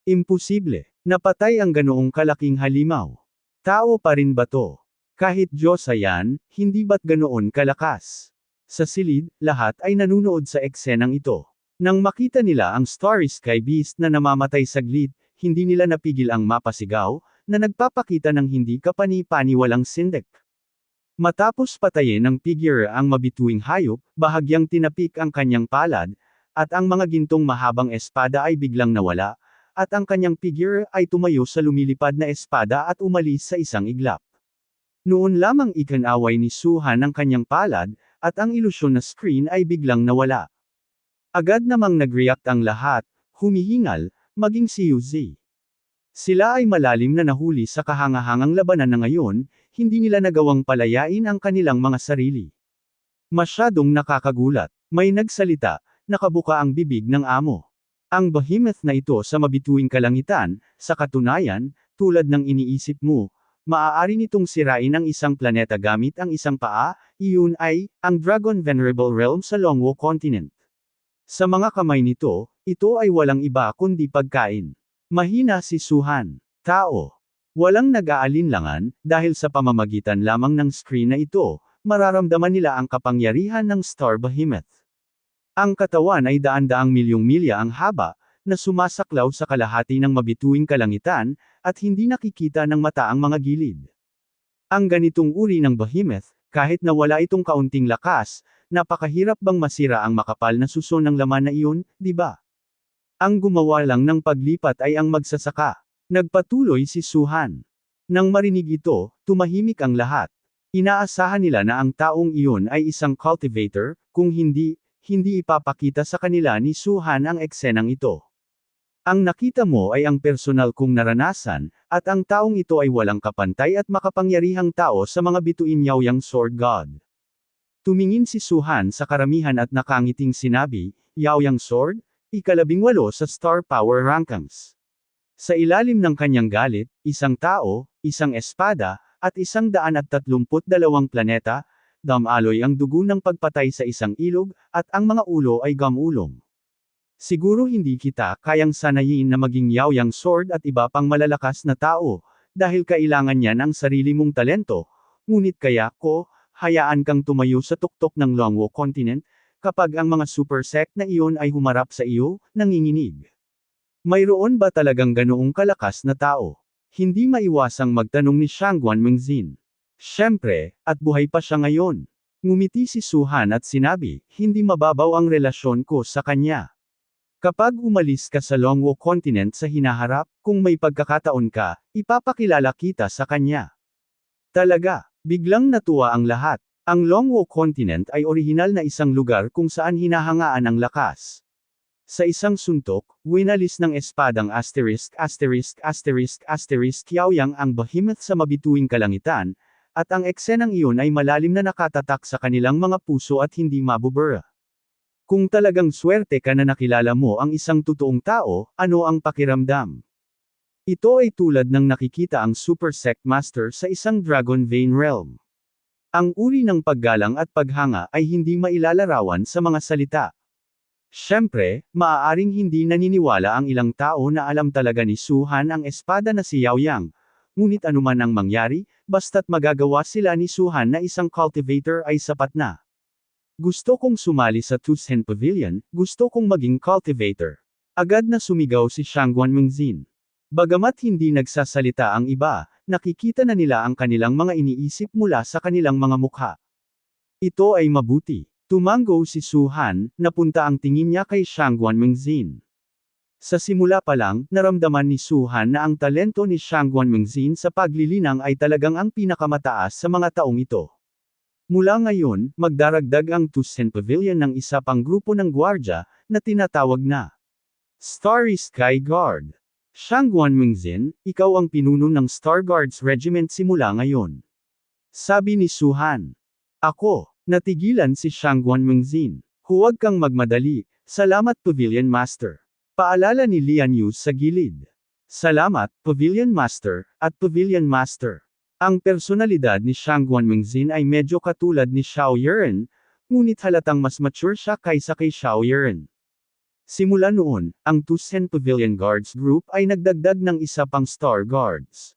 Imposible. Napatay ang ganoong kalaking halimaw. Tao pa rin ba to? Kahit Diyos yan, hindi ba't ganoon kalakas? Sa silid, lahat ay nanunood sa eksenang ito. Nang makita nila ang starry sky beast na namamatay saglit, hindi nila napigil ang mapasigaw, na nagpapakita ng hindi kapani-paniwalang sindak. Matapos patayin ng figure ang mabituing hayop, bahagyang tinapik ang kanyang palad, at ang mga gintong mahabang espada ay biglang nawala, at ang kanyang figure ay tumayo sa lumilipad na espada at umalis sa isang iglap. Noon lamang ikinaway ni Suhan ang kanyang palad, at ang ilusyon na screen ay biglang nawala. Agad namang nag-react ang lahat, humihingal, maging si Yuzi. Sila ay malalim na nahuli sa kahangahangang labanan na ngayon, hindi nila nagawang palayain ang kanilang mga sarili. Masyadong nakakagulat. May nagsalita, nakabuka ang bibig ng amo. Ang behemoth na ito sa mabituing kalangitan, sa katunayan, tulad ng iniisip mo, maaari nitong sirain ang isang planeta gamit ang isang paa, iyon ay, ang Dragon Venerable Realm sa Longwo Continent. Sa mga kamay nito, ito ay walang iba kundi pagkain. Mahina si Suhan. Tao. Walang nag-aalinlangan, dahil sa pamamagitan lamang ng screen na ito, mararamdaman nila ang kapangyarihan ng Star Behemoth. Ang katawan ay daan-daang milyong milya ang haba, na sumasaklaw sa kalahati ng mabituing kalangitan, at hindi nakikita ng mata ang mga gilid. Ang ganitong uri ng behemoth, kahit na wala itong kaunting lakas, napakahirap bang masira ang makapal na suso ng laman na iyon, di ba? Ang gumawa lang ng paglipat ay ang magsasaka. Nagpatuloy si Suhan. Nang marinig ito, tumahimik ang lahat. Inaasahan nila na ang taong iyon ay isang cultivator, kung hindi ipapakita sa kanila ni Suhan ang eksenang ito. Ang nakita mo ay ang personal kong naranasan, at ang taong ito ay walang kapantay at makapangyarihang tao sa mga bituin Yaoyang Sword God. Tumingin si Suhan sa karamihan at nakangiting sinabi, Yaoyang Sword? ika-18 sa Star Power Rankings. Sa ilalim ng kanyang galit, isang tao, isang espada, at 132 planeta, damaloy ang dugo ng pagpatay sa isang ilog, at ang mga ulo ay gamulong. Siguro hindi kita kayang sanayin na maging Yaoyang Sword at iba pang malalakas na tao, dahil kailangan niyan ang sarili mong talento, ngunit kaya ko, hayaan kang tumayo sa tuktok ng Longwo Continent, kapag ang mga super sect na iyon ay humarap sa iyo, nanginginig. Mayroon ba talagang ganoong kalakas na tao? Hindi maiwasang magtanong ni Shangguan Mengzin. Siyempre, at buhay pa siya ngayon. Ngumiti si Suhan at sinabi, hindi mababaw ang relasyon ko sa kanya. Kapag umalis ka sa Longwo Continent sa hinaharap, kung may pagkakataon ka, ipapakilala kita sa kanya. Talaga, biglang natuwa ang lahat. Ang Longwo Continent ay orihinal na isang lugar kung saan hinahangaan ang lakas. Sa isang suntok, winalis ng espadang Yaoyang ang behemoth sa mabituing kalangitan, at ang eksenang iyon ay malalim na nakatatak sa kanilang mga puso at hindi mabubura. Kung talagang swerte ka na nakilala mo ang isang totoong tao, ano ang pakiramdam? Ito ay tulad ng nakikita ang Super Sect Master sa isang Dragon Vein Realm. Ang uri ng paggalang at paghanga ay hindi mailalarawan sa mga salita. Siyempre, maaaring hindi naniniwala ang ilang tao na alam talaga ni Suhan ang espada na si Yaoyang. Ngunit anuman ang mangyari, basta't magagawa sila ni Suhan na isang cultivator ay sapat na. Gusto kong sumali sa Tusen Pavilion, gusto kong maging cultivator. Agad na sumigaw si Shangguan Mengzin. Bagamat hindi nagsasalita ang iba, nakikita na nila ang kanilang mga iniisip mula sa kanilang mga mukha. Ito ay mabuti. Tumango si Su Han, napunta ang tingin niya kay Shangguan Mengzin. Sa simula pa lang, naramdaman ni Su Han na ang talento ni Shangguan Mengzin sa paglilinang ay talagang ang pinakamataas sa mga taong ito. Mula ngayon, magdaragdag ang Tusen Pavilion ng isa pang grupo ng gwardya, na tinatawag na Starry Sky Guard. Shangguan Mengzin, ikaw ang pinuno ng Star Guards Regiment simula ngayon. Sabi ni Su Han. Ako. Natigilan si Shangguan Mengzin. Huwag kang magmadali. Salamat Pavilion Master. Paalala ni Lian Yu sa gilid. Salamat, Pavilion Master, at Pavilion Master. Ang personalidad ni Shangguan Mengzin ay medyo katulad ni Xiao Yuren, ngunit halatang mas mature siya kaysa kay Xiao Yuren. Simula noon, ang Tusen Pavilion Guards Group ay nagdagdag ng isa pang Star Guards.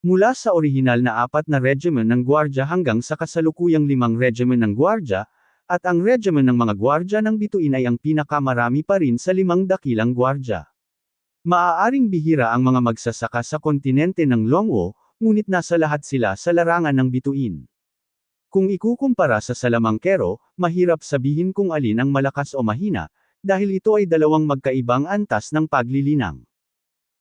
Mula sa orihinal na 4 na regiment ng gwardya hanggang sa kasalukuyang 5 regiment ng gwardya, at ang regiment ng mga gwardya ng bituin ay ang pinakamarami pa rin sa 5 dakilang gwardya. Maaaring bihira ang mga magsasaka sa kontinente ng Longwo, ngunit nasa lahat sila sa larangan ng bituin. Kung ikukumpara sa salamangkero, mahirap sabihin kung alin ang malakas o mahina, dahil ito ay dalawang magkaibang antas ng paglilinang.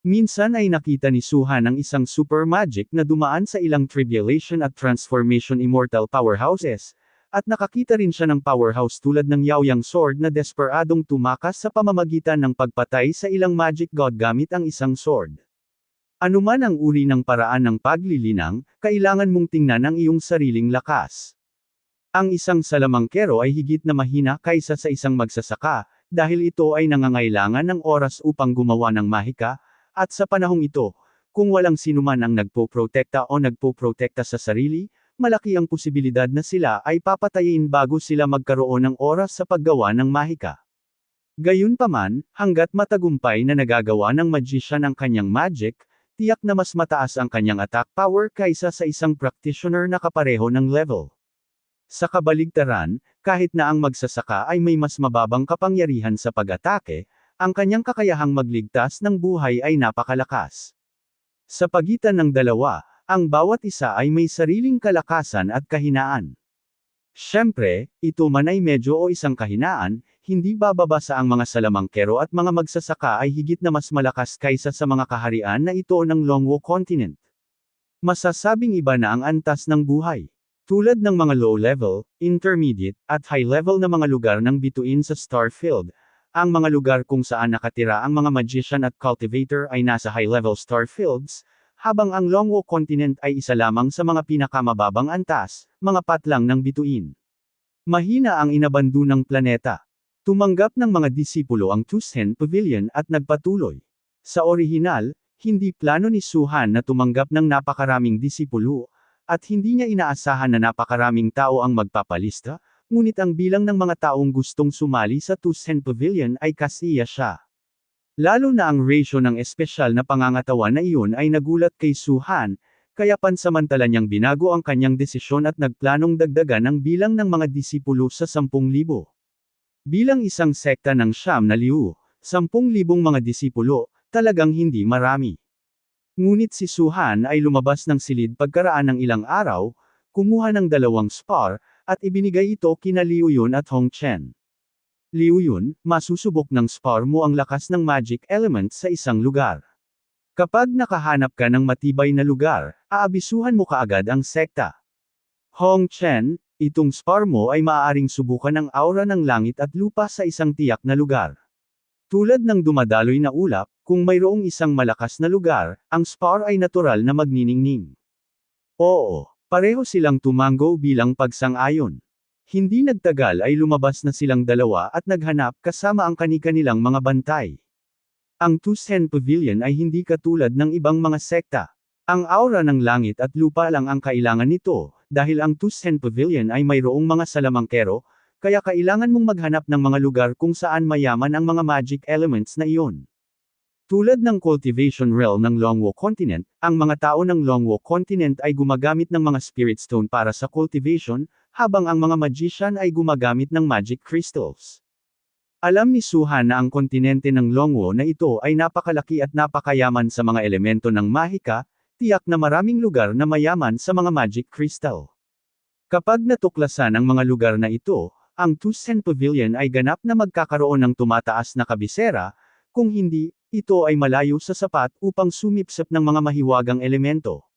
Minsan ay nakita ni Su Han ang isang super magic na dumaan sa ilang tribulation at transformation immortal powerhouses, at nakakita rin siya ng powerhouse tulad ng Yaoyang Sword na desperadong tumakas sa pamamagitan ng pagpatay sa ilang magic god gamit ang isang sword. Anuman ang uri ng paraan ng paglilinang, kailangan mong tingnan ang iyong sariling lakas. Ang isang salamangkero ay higit na mahina kaysa sa isang magsasaka, dahil ito ay nangangailangan ng oras upang gumawa ng mahika, at sa panahong ito, kung walang sinuman ang nagpoprotekta o nagpoprotekta sa sarili, malaki ang posibilidad na sila ay papatayin bago sila magkaroon ng oras sa paggawa ng mahika. Gayunpaman, hanggat matagumpay na nagagawa ng magician ang kanyang magic, tiyak na mas mataas ang kanyang attack power kaysa sa isang practitioner na kapareho ng level. Sa kabaligtaran, kahit na ang magsasaka ay may mas mababang kapangyarihan sa pag-atake, ang kanyang kakayahang magligtas ng buhay ay napakalakas. Sa pagitan ng dalawa, ang bawat isa ay may sariling kalakasan at kahinaan. Siyempre, ito man ay medyo o isang kahinaan, hindi bababa sa ang mga salamangkero at mga magsasaka ay higit na mas malakas kaysa sa mga kaharian na ito ng Longwo Continent. Masasabing iba na ang antas ng buhay. Tulad ng mga low-level, intermediate, at high-level na mga lugar ng bituin sa Starfield, ang mga lugar kung saan nakatira ang mga magician at cultivator ay nasa high-level star fields, habang ang Longwo Continent ay isa lamang sa mga pinakamababang antas, mga patlang ng bituin. Mahina ang inabandu ng planeta. Tumanggap ng mga disipulo ang Tusen Pavilion at nagpatuloy. Sa orihinal, hindi plano ni Su Han na tumanggap ng napakaraming disipulo, at hindi niya inaasahan na napakaraming tao ang magpapalista, ngunit ang bilang ng mga taong gustong sumali sa Tusen Pavilion ay kasiya siya. Lalo na ang ratio ng espesyal na pangangatawan na iyon ay nagulat kay Su Han, kaya pansamantala niyang binago ang kanyang desisyon at nagplanong dagdagan ang bilang ng mga disipulo sa 10,000. Bilang isang sekta ng Siyam na Liu, 10,000 mga disipulo, talagang hindi marami. Ngunit si Su Han ay lumabas ng silid pagkaraan ng ilang araw, kumuha ng 2 spar, at ibinigay ito kina Liu Yun at Hong Chen. Liu Yun, masusubok ng spar mo ang lakas ng magic element sa isang lugar. Kapag nakahanap ka ng matibay na lugar, aabisuhan mo kaagad ang sekta. Hong Chen, itong spar mo ay maaaring subukan ng aura ng langit at lupa sa isang tiyak na lugar. Tulad ng dumadaloy na ulap, kung mayroong isang malakas na lugar, ang spar ay natural na magniningning. Oo. Pareho silang tumango bilang pagsang-ayon. Hindi nagtagal ay lumabas na silang dalawa at naghanap kasama ang kani-kanilang mga bantay. Ang Tusen Pavilion ay hindi katulad ng ibang mga sekta. Ang aura ng langit at lupa lang ang kailangan nito, dahil ang Tusen Pavilion ay mayroong mga salamangkero, kaya kailangan mong maghanap ng mga lugar kung saan mayaman ang mga magic elements na iyon. Tulad ng cultivation realm ng Longwo Continent, ang mga tao ng Longwo Continent ay gumagamit ng mga spirit stone para sa cultivation, habang ang mga magician ay gumagamit ng magic crystals. Alam ni Su Han na ang kontinente ng Longwo na ito ay napakalaki at napakayaman sa mga elemento ng mahika, tiyak na maraming lugar na mayaman sa mga magic crystal. Kapag natuklasan ang mga lugar na ito, ang Tusen Pavilion ay ganap na magkakaroon ng tumataas na kabisera, kung hindi, ito ay malayo sa sapat upang sumipsip ng mga mahiwagang elemento.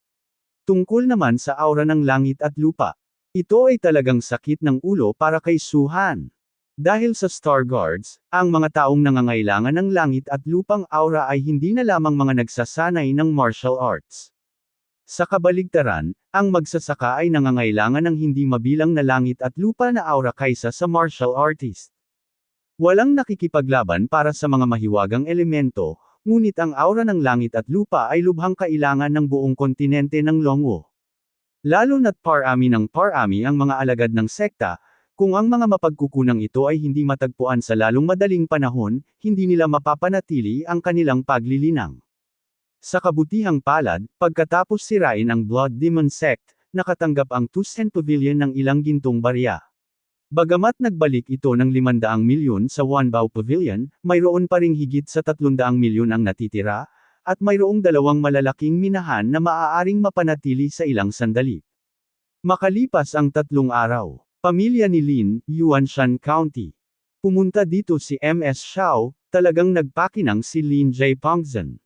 Tungkol naman sa aura ng langit at lupa. Ito ay talagang sakit ng ulo para kay Su-han. Dahil sa Star Guards, ang mga taong nangangailangan ng langit at lupang aura ay hindi na lamang mga nagsasanay ng martial arts. Sa kabaligtaran, ang magsasaka ay nangangailangan ng hindi mabilang na langit at lupa na aura kaysa sa martial artist. Walang nakikipaglaban para sa mga mahiwagang elemento, ngunit ang aura ng langit at lupa ay lubhang kailangan ng buong kontinente ng Longwo. Lalo na't parami ng parami ang mga alagad ng sekta. Kung ang mga mapagkukunang ito ay hindi matagpuan sa lalong madaling panahon, hindi nila mapapanatili ang kanilang paglilinang. Sa kabutihang palad, pagkatapos sirain ang Blood Demon Sect, nakatanggap ang Tusen Pavilion ng ilang gintong barya. Bagamat nagbalik ito ng 500 milyon sa Wanbao Pavilion, mayroon pa ring higit sa 300 milyon ang natitira, at mayroong dalawang malalaking minahan na maaaring mapanatili sa ilang sandali. Makalipas ang 3 araw, pamilya ni Lin, Yuanshan County. Pumunta dito si MS Xiao, talagang nagpakinang si Lin J. Pongzhen.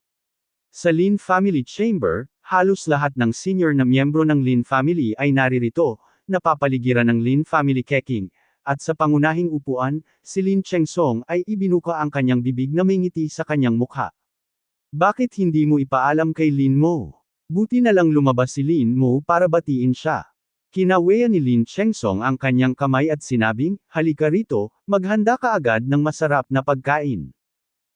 Sa Lin Family Chamber, halos lahat ng senior na miyembro ng Lin Family ay naririto, napapaligiran ng Lin Family Keking, at sa pangunahing upuan, si Lin Chengsong ay ibinuka ang kanyang bibig na may ngiti sa kanyang mukha. Bakit hindi mo ipaalam kay Lin Mo? Buti na lang lumabas si Lin Mo para batiin siya. Kinaweyan ni Lin Chengsong ang kanyang kamay at sinabing, halika rito, maghanda ka agad ng masarap na pagkain.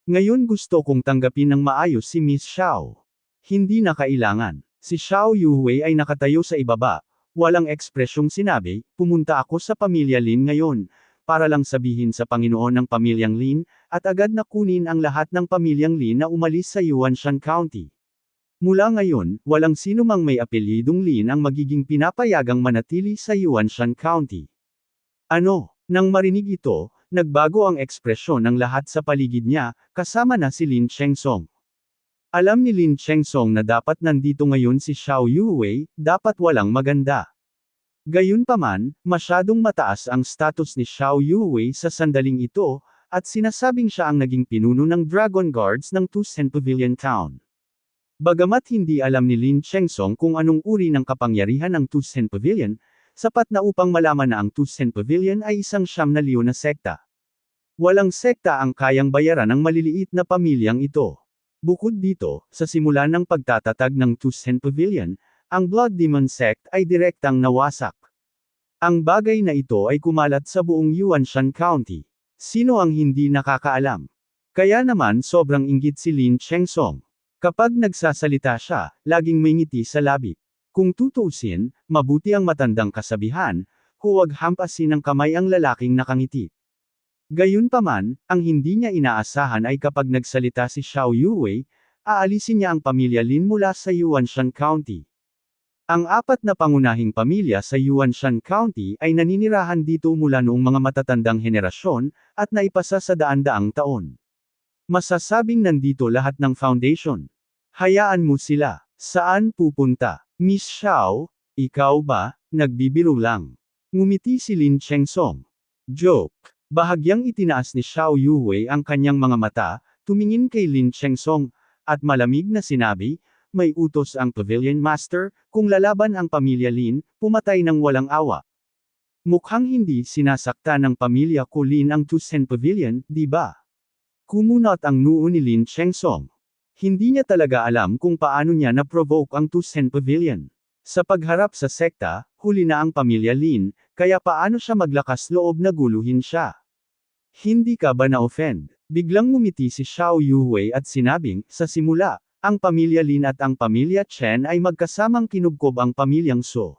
Ngayon gusto kong tanggapin ng maayos si Miss Xiao. Hindi na kailangan. Si Xiao Yuhui ay nakatayo sa ibaba, walang ekspresyong sinabi, pumunta ako sa pamilya Lin ngayon, para lang sabihin sa Panginoon ng pamilyang Lin, at agad na kunin ang lahat ng pamilyang Lin na umalis sa Yuanshan County. Mula ngayon, walang sino mang may apelyidong Lin ang magiging pinapayagang manatili sa Yuanshan County. Ano? Nang marinig ito, nagbago ang ekspresyon ng lahat sa paligid niya, kasama na si Lin Chengsong. Alam ni Lin Chengsong na dapat nandito ngayon si Xiao Yuhui, dapat walang maganda. Gayunpaman, masyadong mataas ang status ni Xiao Yuhui sa sandaling ito, at sinasabing siya ang naging pinuno ng Dragon Guards ng Tusen Pavilion Town. Bagamat hindi alam ni Lin Chengsong kung anong uri ng kapangyarihan ng Tusen Pavilion, sapat na upang malaman na ang Tusen Pavilion ay isang 9,000 na sekta. Walang sekta ang kayang bayaran ng maliliit na pamilyang ito. Bukod dito, sa simula ng pagtatatag ng Tusen Pavilion, ang Blood Demon Sect ay direktang nawasak. Ang bagay na ito ay kumalat sa buong Yuanshan County. Sino ang hindi nakakaalam? Kaya naman sobrang inggit si Lin Chengsong. Kapag nagsasalita siya, laging may ngiti sa labi. Kung tutuusin, mabuti ang matandang kasabihan, huwag hampasin ng kamay ang lalaking nakangiti. Gayunpaman, ang hindi niya inaasahan ay kapag nagsalita si Xiao Yuhui, aalisin niya ang pamilya Lin mula sa Yuanshan County. Ang 4 na pangunahing pamilya sa Yuanshan County ay naninirahan dito mula noong mga matatandang henerasyon, at naipasa sa daan-daang taon. Masasabing nandito lahat ng foundation. Hayaan mo sila. Saan pupunta? Miss Xiao, ikaw ba? Nagbibiro lang. Ngumiti si Lin Chengsong. Joke. Bahagyang itinaas ni Xiao Yuhui ang kanyang mga mata, tumingin kay Lin Chengsong, at malamig na sinabi, may utos ang Pavilion Master, kung lalaban ang pamilya Lin, pumatay ng walang awa. Mukhang hindi sinasakta ng pamilya ko Lin ang Tusen Pavilion, di ba? Kumunot ang noo ni Lin Chengsong. Hindi niya talaga alam kung paano niya na-provoke ang Tusen Pavilion. Sa pagharap sa sekta, huli na ang pamilya Lin, kaya paano siya maglakas loob na guluhin siya? Hindi ka ba na-offend? Biglang ngumiti si Xiao Yuhui at sinabing, sa simula, ang pamilya Lin at ang pamilya Chen ay magkasamang kinubkob ang pamilyang So.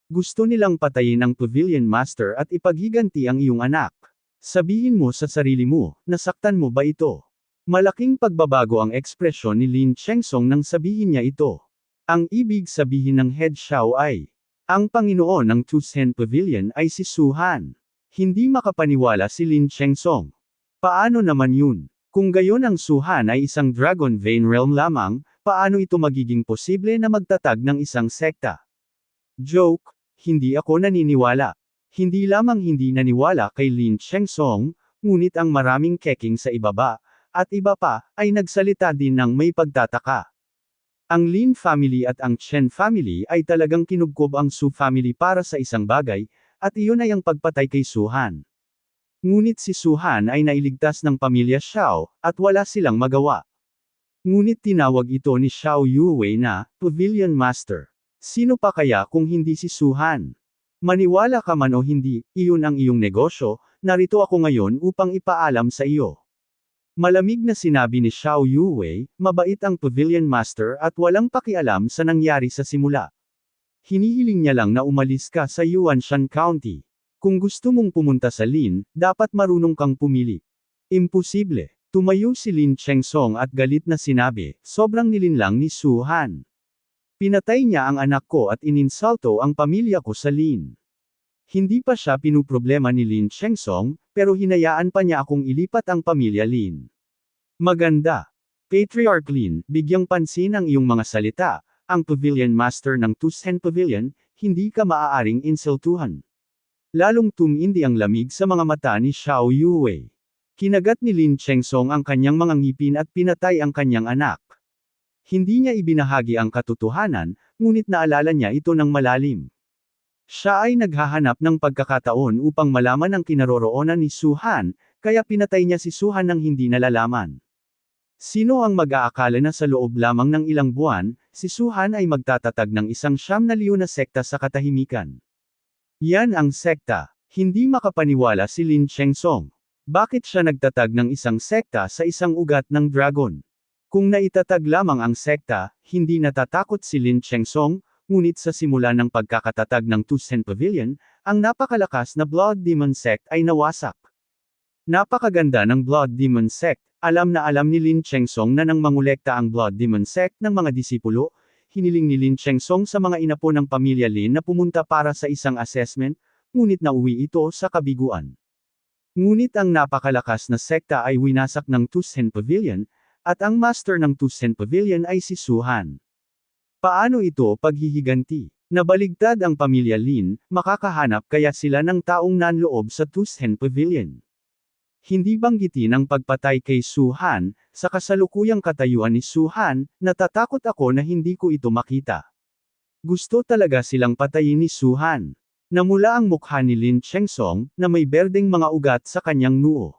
Gusto nilang patayin ang Pavilion Master at ipaghiganti ang iyong anak. Sabihin mo sa sarili mo, nasaktan mo ba ito? Malaking pagbabago ang ekspresyon ni Lin Chengsong nang sabihin niya ito. Ang ibig sabihin ng head Xiao ay, ang Panginoon ng Tusen Pavilion ay si Su-han. Hindi makapaniwala si Lin Chengsong. Paano naman yun? Kung gayon ang Su-han ay isang Dragon Vein Realm lamang, paano ito magiging posible na magtatag ng isang sekta? Joke, hindi ako naniniwala. Hindi lamang hindi naniwala kay Lin Chengsong, ngunit ang maraming keking sa ibaba, at iba pa, ay nagsalita din ng may pagtataka. Ang Lin family at ang Chen family ay talagang kinubkob ang Su family para sa isang bagay, at iyon ay ang pagpatay kay Su Han. Ngunit si Su Han ay nailigtas ng pamilya Xiao, at wala silang magawa. Ngunit tinawag ito ni Xiao Yuwei na Pavilion Master. Sino pa kaya kung hindi si Su Han? Maniwala ka man o hindi, iyon ang iyong negosyo, narito ako ngayon upang ipaalam sa iyo. Malamig na sinabi ni Xiao Yuwei, mabait ang Pavilion Master at walang pakialam sa nangyari sa simula. Hinihiling niya lang na umalis ka sa Yuanshan County. Kung gusto mong pumunta sa Lin, dapat marunong kang pumili. Imposible. Tumayo si Lin Chengsong at galit na sinabi, sobrang nilinlang ni Su Han. Pinatay niya ang anak ko at ininsulto ang pamilya ko sa Lin. Hindi pa siya pinuproblema ni Lin Chengsong, pero hinayaan pa niya akong ilipat ang pamilya Lin. Maganda. Patriarch Lin, bigyang pansin ang iyong mga salita, ang Pavilion Master ng Tusen Pavilion, hindi ka maaaring insultuhan. Lalong tumindi ang lamig sa mga mata ni Xiao Yuwei. Kinagat ni Lin Chengsong ang kanyang mga ngipin at pinatay ang kanyang anak. Hindi niya ibinahagi ang katotohanan, ngunit naalala niya ito ng malalim. Siya ay naghahanap ng pagkakataon upang malaman ang kinaroroonan ni Su Han, kaya pinatay niya si Su Han nang hindi nalalaman. Sino ang mag-aakala na sa loob lamang ng ilang buwan, si Su Han ay magtatatag ng isang 9,000,000 na sekta sa katahimikan? Yan ang sekta. Hindi makapaniwala si Lin Chengsong. Bakit siya nagtatag ng isang sekta sa isang ugat ng dragon? Kung naitatag lamang ang sekta, hindi natatakot si Lin Chengsong, ngunit sa simula ng pagkakatatag ng Tusen Pavilion, ang napakalakas na Blood Demon Sect ay nawasak. Napakaganda ng Blood Demon Sect. Alam na alam ni Lin Chengsong na nang mangolekta ang Blood Demon Sect ng mga disipulo, hiniling ni Lin Chengsong sa mga inapo ng pamilya Lin na pumunta para sa isang assessment, ngunit nauwi ito sa kabiguan. Ngunit ang napakalakas na sekta ay winasak ng Tusen Pavilion, at ang master ng Tusen Pavilion ay si Su Han. Paano ito paghihiganti? Nabaligtad ang pamilya Lin, makakahanap kaya sila ng taong nanloob sa Tusen Pavilion. Hindi banggitin ang pagpatay kay Su Han, sa kasalukuyang katayuan ni Su Han, natatakot ako na hindi ko ito makita. Gusto talaga silang patayin ni Su Han. Namula ang mukha ni Lin Chengsong, na may berdeng mga ugat sa kanyang noo.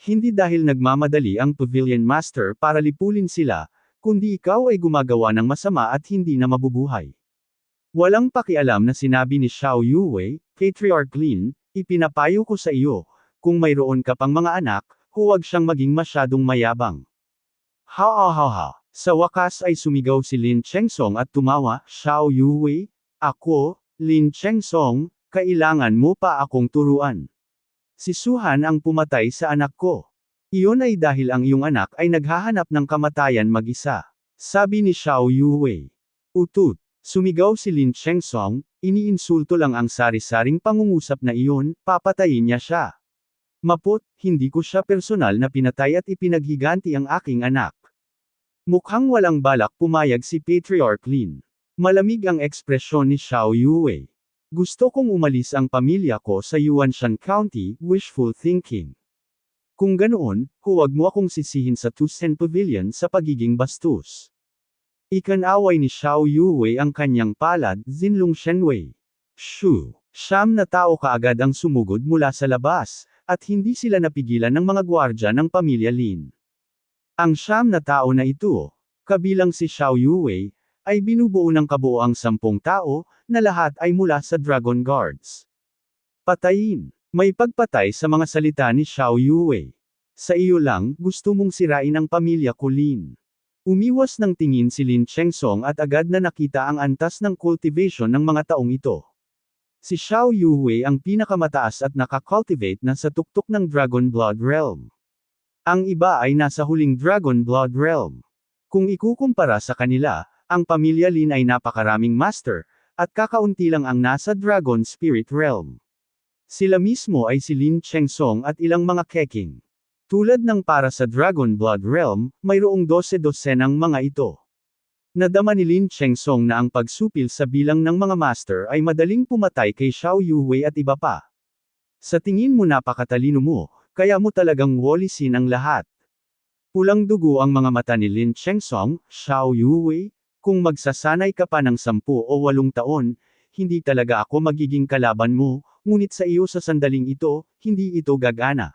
Hindi dahil nagmamadali ang Pavilion Master para lipulin sila, kundi ikaw ay gumagawa ng masama at hindi na mabubuhay. Walang pakialam na sinabi ni Xiao Yuwei, Patriarch Lin, ipinapayo ko sa iyo, kung mayroon ka pang mga anak, huwag siyang maging masyadong mayabang. Ha. Sa wakas ay sumigaw si Lin Chengsong at tumawa, Xiao Yuwei, ako, Lin Chengsong, kailangan mo pa akong turuan. Si Su Han ang pumatay sa anak ko. Iyon ay dahil ang iyong anak ay naghahanap ng kamatayan mag-isa. Sabi ni Xiao Yuwei. Utut. Sumigaw si Lin Chengsong, iniinsulto lang ang sari-saring pangungusap na iyon, papatayin niya siya. Mapot, hindi ko siya personal na pinatay at ipinaghiganti ang aking anak. Mukhang walang balak pumayag si Patriarch Lin. Malamig ang ekspresyon ni Xiao Yuwei. Gusto kong umalis ang pamilya ko sa Yuanshan County, wishful thinking. Kung ganoon, huwag mo akong sisihin sa Tusen Pavilion sa pagiging bastos. Ikanaway ni Xiao Yuwei ang kanyang palad, Zinlong Shenwei. Shoo! 9 na tao kaagad ang sumugod mula sa labas, at hindi sila napigilan ng mga gwardya ng pamilya Lin. Ang 9 na tao na ito, kabilang si Xiao Yuwei, ay binubuo ng kabuoang 10 tao, na lahat ay mula sa Dragon Guards. Patayin! May pagpatay sa mga salita ni Xiao Yuwei. Sa iyo lang, gusto mong sirain ang pamilya ko Lin. Umiwas ng tingin si Lin Chengsong at agad na nakita ang antas ng cultivation ng mga taong ito. Si Xiao Yuwei ang pinakamataas at nakakultivate na sa tuktok ng Dragon Blood Realm. Ang iba ay nasa huling Dragon Blood Realm. Kung ikukumpara sa kanila, ang pamilya Lin ay napakaraming master, at kakaunti lang ang nasa Dragon Spirit Realm. Sila mismo ay si Lin Chengsong at ilang mga keking. Tulad ng para sa Dragon Blood Realm, mayroong 12 ng mga ito. Nadama ni Lin Chengsong na ang pagsupil sa bilang ng mga master ay madaling pumatay kay Xiao Yuwei at iba pa. Sa tingin mo napakatalino mo, kaya mo talagang walisin ang lahat. Pulang dugo ang mga mata ni Lin Chengsong, Xiao Yuwei, kung magsasanay ka pa ng 10 o 8 taon, hindi talaga ako magiging kalaban mo, ngunit sa iyo sa sandaling ito, hindi ito gagana.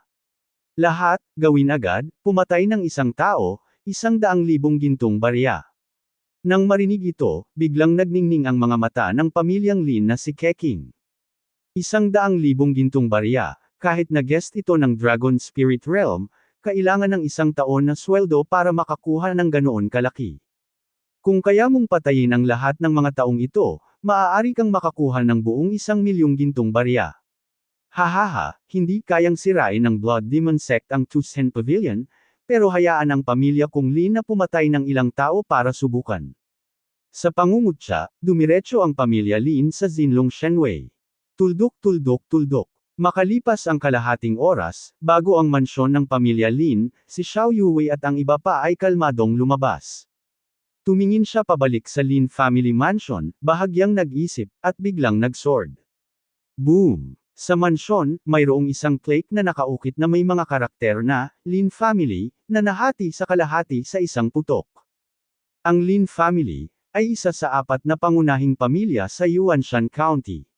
Lahat, gawin agad, pumatay ng isang tao, 100,000 gintong barya. Nang marinig ito, biglang nagningning ang mga mata ng pamilyang Lin na si Keqing. 100,000 gintong barya, kahit na guest ito ng Dragon Spirit Realm, kailangan ng 1 taon na sweldo para makakuha ng ganoon kalaki. Kung kaya mong patayin ang lahat ng mga taong ito, maaari kang makakuha ng buong 1,000,000 gintong barya. Hahaha, hindi kayang sirain ng Blood Demon Sect ang Tusen Pavilion, pero hayaan ang pamilya kong Lin na pumatay ng ilang tao para subukan. Sa pangungutya, dumiretso ang pamilya Lin sa Zinlong Shenwei. Tuldok tuldok tuldok. Makalipas ang kalahating oras, bago ang mansyon ng pamilya Lin, si Xiao Yuwei at ang iba pa ay kalmadong lumabas. Tumingin siya pabalik sa Lin family mansion, bahagyang nag-isip, at biglang nag-sword. Boom! Sa mansyon, mayroong isang plaque na nakaukit na may mga karakter na, Lin family, na nahati sa kalahati sa isang putok. Ang Lin family, ay isa sa 4 na pangunahing pamilya sa Yuanshan County.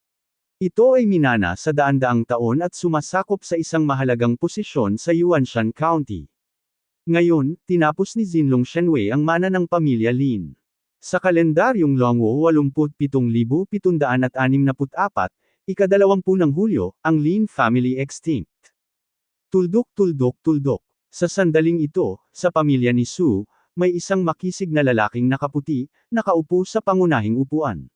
Ito ay minana sa daan-daang taon at sumasakop sa isang mahalagang posisyon sa Yuanshan County. Ngayon, tinapos ni Zinlong Shenwei ang mana ng pamilya Lin. Sa kalendaryong Longwo 87,764, ika-20 ng Hulyo, ang Lin family extinct. Tuldok tuldok tuldok. Sa sandaling ito, sa pamilya ni Su, may isang makisig na lalaking nakaputi, nakaupo sa pangunahing upuan.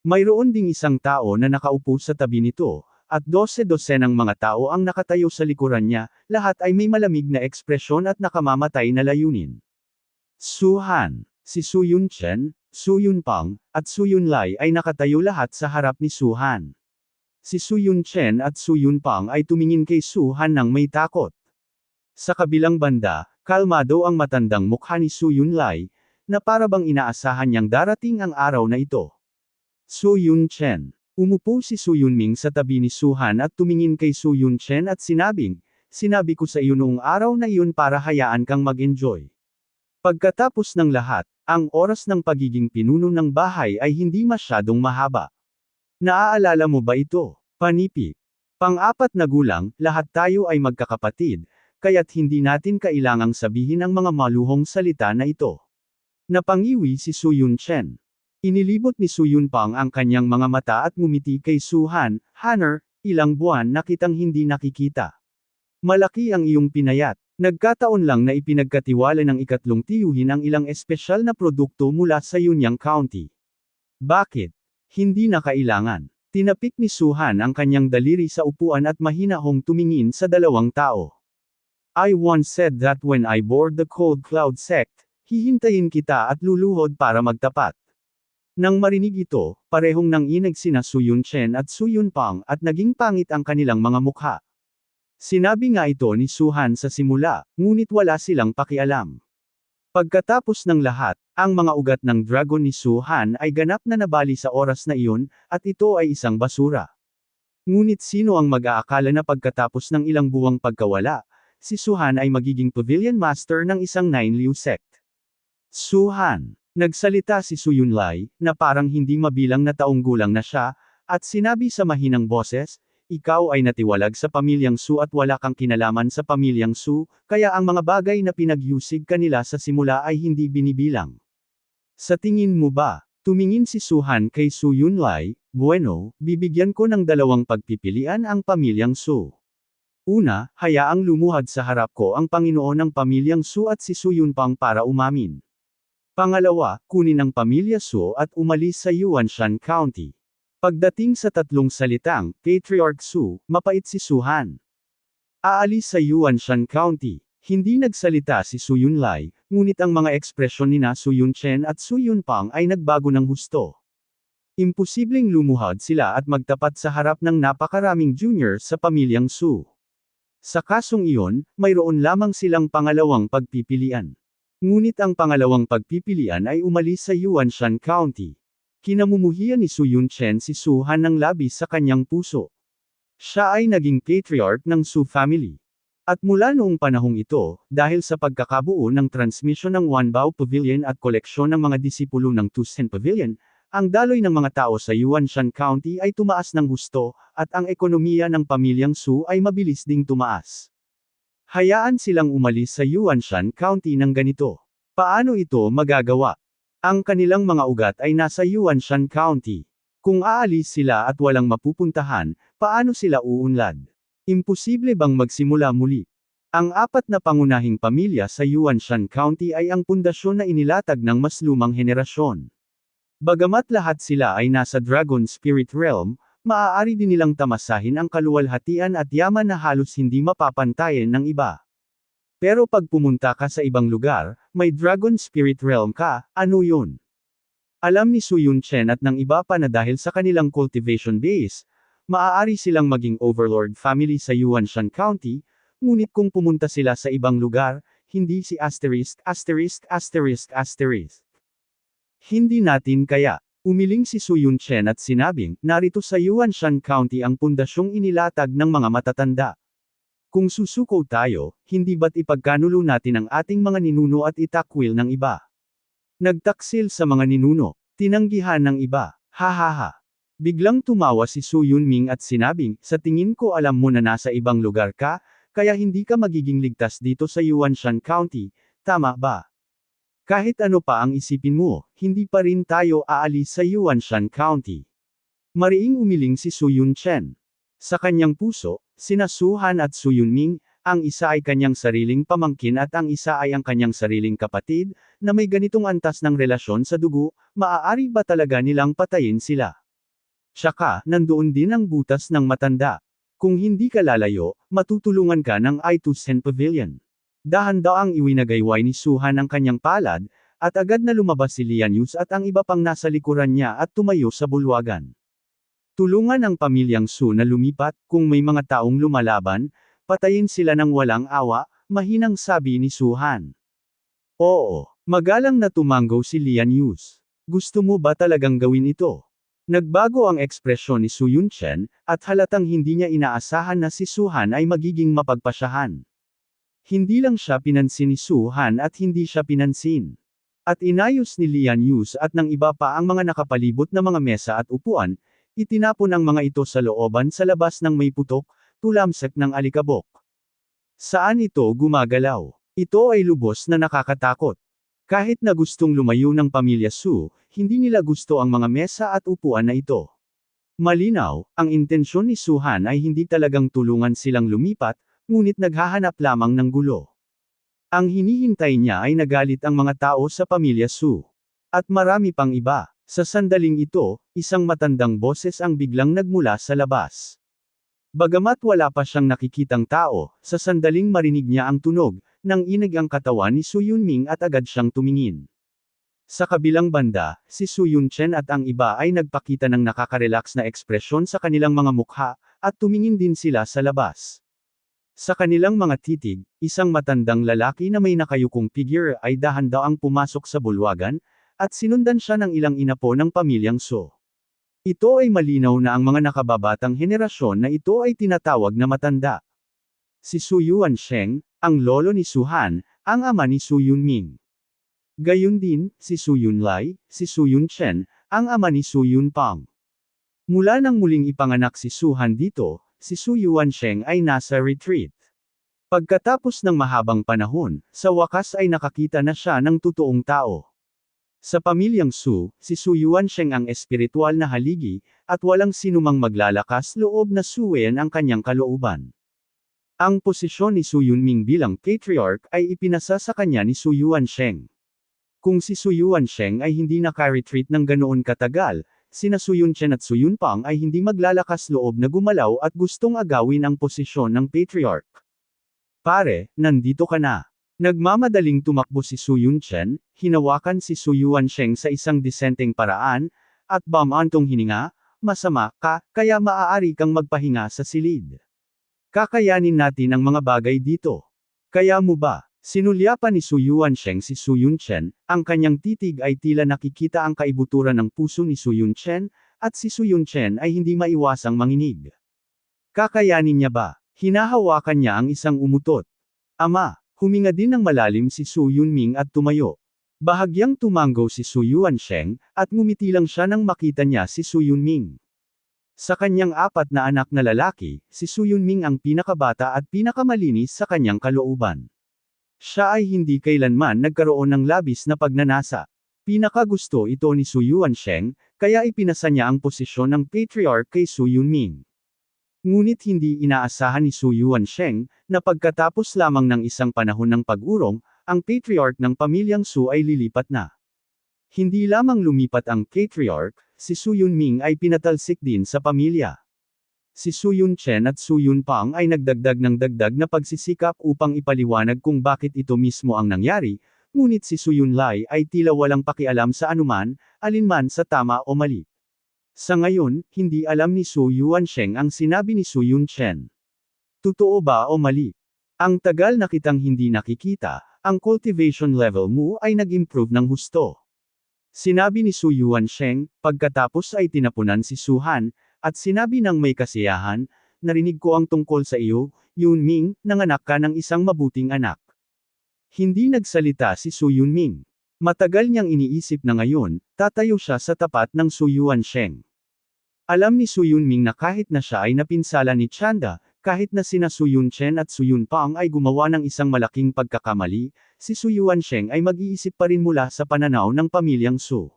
Mayroon ding isang tao na nakaupo sa tabi nito, at 12-dosenang mga tao ang nakatayo sa likuran niya, lahat ay may malamig na ekspresyon at nakamamatay na layunin. Su Han, si Su Yunchen, Su Yunpang, at Su Yunlai ay nakatayo lahat sa harap ni Su Han. Si Su Yunchen at Su Yunpang ay tumingin kay Su Han nang may takot. Sa kabilang banda, kalmado ang matandang mukha ni Su Yunlai, na para bang inaasahan niyang darating ang araw na ito. Su Yunchen. Umupo si Su Yunming sa tabi ni Su Han at tumingin kay Su Yunchen at sinabing, "Sinabi ko sa iyo noong araw na iyon para hayaan kang mag-enjoy." Pagkatapos ng lahat, ang oras ng pagiging pinuno ng bahay ay hindi masyadong mahaba. Naaalala mo ba ito? Panipik. Pang-4 na gulang, lahat tayo ay magkakapatid, kaya't hindi natin kailangang sabihin ang mga maluhong salita na ito. Napangiwi si Su Yunchen. Inilibot ni Su Yunpang ang kanyang mga mata at ngumiti kay Su Han, "Hanner, ilang buwan na kitang hindi nakikita. Malaki ang iyong pinayat. Nagkataon lang na ipinagkatiwala ng ikatlong tiyuhin ang ilang espesyal na produkto mula sa Yunyang County. Bakit? Hindi na kailangan." Tinapik ni Su Han ang kanyang daliri sa upuan at mahinahong tumingin sa dalawang tao. "I once said that when I board the Cold Cloud Sect, hihintayin kita at luluhod para magtapat." Nang marinig ito, parehong nanginig sina Su Yunchen at Su Yunpang at naging pangit ang kanilang mga mukha. Sinabi nga ito ni Su Han sa simula, ngunit wala silang pakialam. Pagkatapos ng lahat, ang mga ugat ng dragon ni Su Han ay ganap na nabali sa oras na iyon, at ito ay isang basura. Ngunit sino ang mag-aakala na pagkatapos ng ilang buwang pagkawala, si Su Han ay magiging pavilion master ng isang Nine Liu sect? Su Han. Nagsalita si Su Yunlai, na parang hindi mabilang na taong gulang na siya, at sinabi sa mahinang boses, "Ikaw ay natiwalag sa pamilyang Su at wala kang kinalaman sa pamilyang Su, kaya ang mga bagay na pinagyusig kanila sa simula ay hindi binibilang. Sa tingin mo ba?" Tumingin si Su Han kay Su Yunlai, "Bueno, bibigyan ko ng 2 pagpipilian ang pamilyang Su. Una, hayaang lumuhad sa harap ko ang Panginoon ng pamilyang Su at si Su Yunpang para umamin. Pangalawa, kunin ang pamilya Su at umalis sa Yuanshan County." Pagdating sa 3 salitang, Patriarch Su, mapait si Su Han. Aalis sa Yuanshan County. Hindi nagsalita si Su Yunlai, ngunit ang mga ekspresyon nina Su Yunchen at Su Yunpang ay nagbago ng husto. Imposibleng lumuhad sila at magtapat sa harap ng napakaraming junior sa pamilyang Su. Sa kasong iyon, mayroon lamang silang pangalawang pagpipilian. Ngunit ang pangalawang pagpipilian ay umalis sa Yuanshan County. Kinamumuhian ni Su Yun-chen si Su Han ng labis sa kanyang puso. Siya ay naging patriarch ng Su family. At mula noong panahong ito, dahil sa pagkakabuo ng transmisyon ng Wanbao Pavilion at koleksyon ng mga disipulo ng Tusen Pavilion, ang daloy ng mga tao sa Yuanshan County ay tumaas ng husto, at ang ekonomiya ng pamilyang Su ay mabilis ding tumaas. Hayaan silang umalis sa Yuanshan County ng ganito. Paano ito magagawa? Ang kanilang mga ugat ay nasa Yuanshan County. Kung aalis sila at walang mapupuntahan, paano sila uunlad? Imposible bang magsimula muli? Ang apat na pangunahing pamilya sa Yuanshan County ay ang pundasyon na inilatag ng mas lumang henerasyon. Bagamat lahat sila ay nasa Dragon Spirit Realm, maaari din nilang tamasahin ang kaluwalhatian at yaman na halos hindi mapapantayan ng iba. Pero pag pumunta ka sa ibang lugar, may Dragon Spirit Realm ka, ano yun? Alam ni Su Yun-chen at ng iba pa na dahil sa kanilang cultivation base, maaari silang maging overlord family sa Yuanshan County, ngunit kung pumunta sila sa ibang lugar, hindi si asterisk. Hindi natin kaya. Umiling si Su Yun-chen at sinabing, narito sa Yuanshan County ang pundasyong inilatag ng mga matatanda. Kung susuko tayo, hindi ba't ipagkanulo natin ang ating mga ninuno at itakwil ng iba? Nagtaksil sa mga ninuno, tinanggihan ng iba, hahaha. Biglang tumawa si Su Yunming at sinabing, sa tingin ko alam mo na nasa ibang lugar ka, kaya hindi ka magiging ligtas dito sa Yuanshan County, tama ba? Kahit ano pa ang isipin mo, hindi pa rin tayo aalis sa Yuanshan County. Mariing umiling si Su Yun-chen. Sa kanyang puso, sina Su Han at Su Yunming, ang isa ay kanyang sariling pamangkin at ang isa ay ang kanyang sariling kapatid, na may ganitong antas ng relasyon sa dugo, maaari ba talaga nilang patayin sila? Tsaka, nandoon din ang butas ng matanda. Kung hindi ka lalayo, matutulungan ka ng Itusen Pavilion. Dahan-daang iwinagayway ni Suhan ang kanyang palad, at agad na lumabas si Lian Yus at ang iba pang nasa likuran niya at tumayo sa bulwagan. Tulungan ang pamilyang Su na lumipat, kung may mga taong lumalaban, patayin sila ng walang awa, mahinang sabi ni Suhan. Oo, magalang na tumanggo si Lian Yus. Gusto mo ba talagang gawin ito? Nagbago ang ekspresyon ni Su Yun-chen, at halatang hindi niya inaasahan na si Suhan ay magiging mapagpasyahan. Hindi lang siya pinansin ni Suhan at hindi siya pinansin. At inayos ni Lian Yus at ng iba pa ang mga nakapalibot na mga mesa at upuan, itinapon ang mga ito sa looban sa labas ng may putok, tulamsak ng alikabok. Saan ito gumagalaw? Ito ay lubos na nakakatakot. Kahit na gustong lumayo ng pamilya Su, hindi nila gusto ang mga mesa at upuan na ito. Malinaw, ang intensyon ni Suhan ay hindi talagang tulungan silang lumipat, ngunit naghahanap lamang ng gulo. Ang hinihintay niya ay nagalit ang mga tao sa pamilya Su. At marami pang iba. Sa sandaling ito, isang matandang boses ang biglang nagmula sa labas. Bagamat wala pa siyang nakikitang tao, sa sandaling marinig niya ang tunog, nang inig ang katawan ni Su Yunming at agad siyang tumingin. Sa kabilang banda, si Su Yun-chen at ang iba ay nagpakita ng nakaka-relax na ekspresyon sa kanilang mga mukha, at tumingin din sila sa labas. Sa kanilang mga titig, isang matandang lalaki na may nakayukong figure ay dahan-daang pumasok sa bulwagan, at sinundan siya ng ilang inapo ng pamilyang Su. Ito ay malinaw na ang mga nakababatang henerasyon na ito ay tinatawag na matanda. Si Su Yuansheng, ang lolo ni Su Han, ang ama ni Su Yunming. Gayun din, si Su Yunlai, si Su Yunchen, ang ama ni Su Yunpang. Mula nang muling ipanganak si Su Han dito, si Su Yuansheng ay nasa retreat. Pagkatapos ng mahabang panahon, sa wakas ay nakakita na siya ng totoong tao. Sa pamilyang Su, si Su Yuansheng ang espiritual na haligi, at walang sinumang maglalakas loob na suwayan ang kanyang kalooban. Ang posisyon ni Su Yunming bilang patriarch ay ipinasa sa kanya ni Su Yuansheng. Kung si Su Yuansheng ay hindi naka-retreat ng ganoon katagal, sina Su Yunchen at Su Yunpang ay hindi maglalakas loob na gumalaw at gustong agawin ang posisyon ng patriarch. Pare, nandito ka na. Nagmamadaling tumakbo si Su Yunchen, hinawakan si Su Yuansheng sa isang disenteng paraan, at bamantong hininga, masama ka, kaya maaari kang magpahinga sa silid. Kakayanin natin ang mga bagay dito. Kaya mo ba? Sinulyapan ni Su Yuansheng si Su Yunchen, ang kanyang titig ay tila nakikita ang kaibuturan ng puso ni Su Yunchen, at si Su Yunchen ay hindi maiwasang manginig. Kakayanin niya ba? Hinahawakan niya ang isang umutot. Ama, huminga din ng malalim si Su Yunming at tumayo. Bahagyang tumanggo si Su Yuansheng, at ngumiti lang siya nang makita niya si Su Yunming. Sa kanyang 4 na anak na lalaki, si Su Yunming ang pinakabata at pinakamalinis sa kanyang kalooban. Siya ay hindi kailanman nagkaroon ng labis na pagnanasa. Pinakagusto ito ni Su Yuansheng, kaya ipinasa niya ang posisyon ng patriarch kay Su Yunming. Ngunit hindi inaasahan ni Su Yuansheng, na pagkatapos lamang ng isang panahon ng pag-urong, ang patriarch ng pamilyang Su ay lilipat na. Hindi lamang lumipat ang patriarch, si Su Yunming ay pinatalsik din sa pamilya. Si Su Yunchen at Su Yunpang ay nagdagdag ng dagdag na pagsisikap upang ipaliwanag kung bakit ito mismo ang nangyari, ngunit si Su Yunlai ay tila walang pakialam sa anuman, alinman sa tama o mali. Sa ngayon, hindi alam ni Su Yuansheng ang sinabi ni Su Yunchen. Totoo ba o mali? Ang tagal na kitang hindi nakikita, ang cultivation level mo ay nag-improve ng husto. Sinabi ni Su Yuansheng, pagkatapos ay tinapunan si Su Han, at sinabi ng may kasiyahan, narinig ko ang tungkol sa iyo, Yunming, nanganak ka ng isang mabuting anak. Hindi nagsalita si Su Yunming. Matagal niyang iniisip na ngayon, tatayo siya sa tapat ng Su Yuansheng. Alam ni Su Yunming na kahit na siya ay napinsala ni Chanda, kahit na sina Su Yunchen at Su Yunpang ay gumawa ng isang malaking pagkakamali, si Su Yuansheng ay mag-iisip pa rin mula sa pananaw ng pamilyang Su.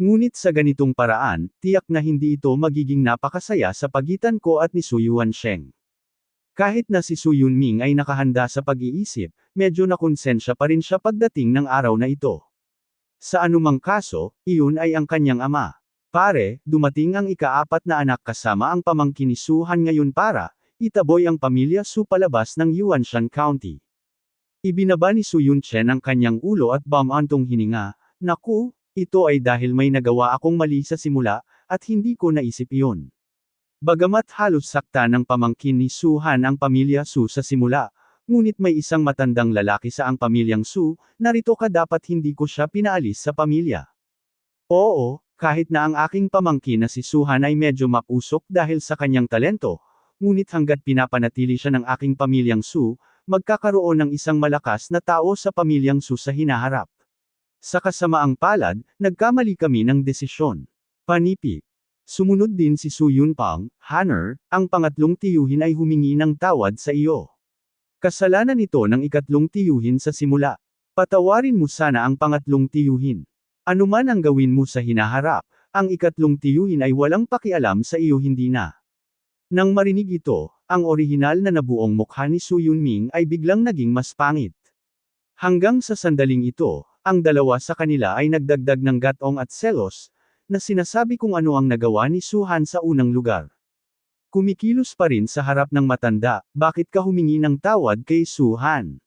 Ngunit sa ganitong paraan, tiyak na hindi ito magiging napakasaya sa pagitan ko at ni Su Yuansheng. Kahit na si Su Yunming ay nakahanda sa pag-iisip, medyo nakonsensya pa rin siya pagdating ng araw na ito. Sa anumang kaso, iyon ay ang kanyang ama. Pare, dumating ang ika-4 na anak kasama ang pamangkin ni Su Han ngayon para itaboy ang pamilya Su palabas ng Yuanshan County. Ibinaba ni Su Yunchen ang kanyang ulo at bumantong hininga, naku, ito ay dahil may nagawa akong mali sa simula, at hindi ko naisip iyon. Bagamat halos sakta ng pamangkin ni Su Han ang pamilya Su sa simula, ngunit may isang matandang lalaki sa ang pamilyang Su, narito ka dapat hindi ko siya pinaalis sa pamilya. Oo, kahit na ang aking pamangkin na si Su Han ay medyo mapusok dahil sa kanyang talento, ngunit hanggat pinapanatili siya ng aking pamilyang Su, magkakaroon ng isang malakas na tao sa pamilyang Su sa hinaharap. Sa kasamaang palad, nagkamali kami ng desisyon. Panipik. Sumunod din si Su Yunpang, Hanner, ang pangatlong tiyuhin ay humingi ng tawad sa iyo. Kasalanan ito ng ikatlong tiyuhin sa simula. Patawarin mo sana ang pangatlong tiyuhin. Ano man ang gawin mo sa hinaharap, ang ikatlong tiyuhin ay walang pakialam sa iyo hindi na. Nang marinig ito, ang orihinal na nabuong mukha ni Su Yunming ay biglang naging mas pangit. Hanggang sa sandaling ito, ang dalawa sa kanila ay nagdagdag ng gatong at selos, na sinasabi kung ano ang nagawa ni Su Han sa unang lugar. Kumikilos pa rin sa harap ng matanda, bakit ka humingi ng tawad kay Su Han?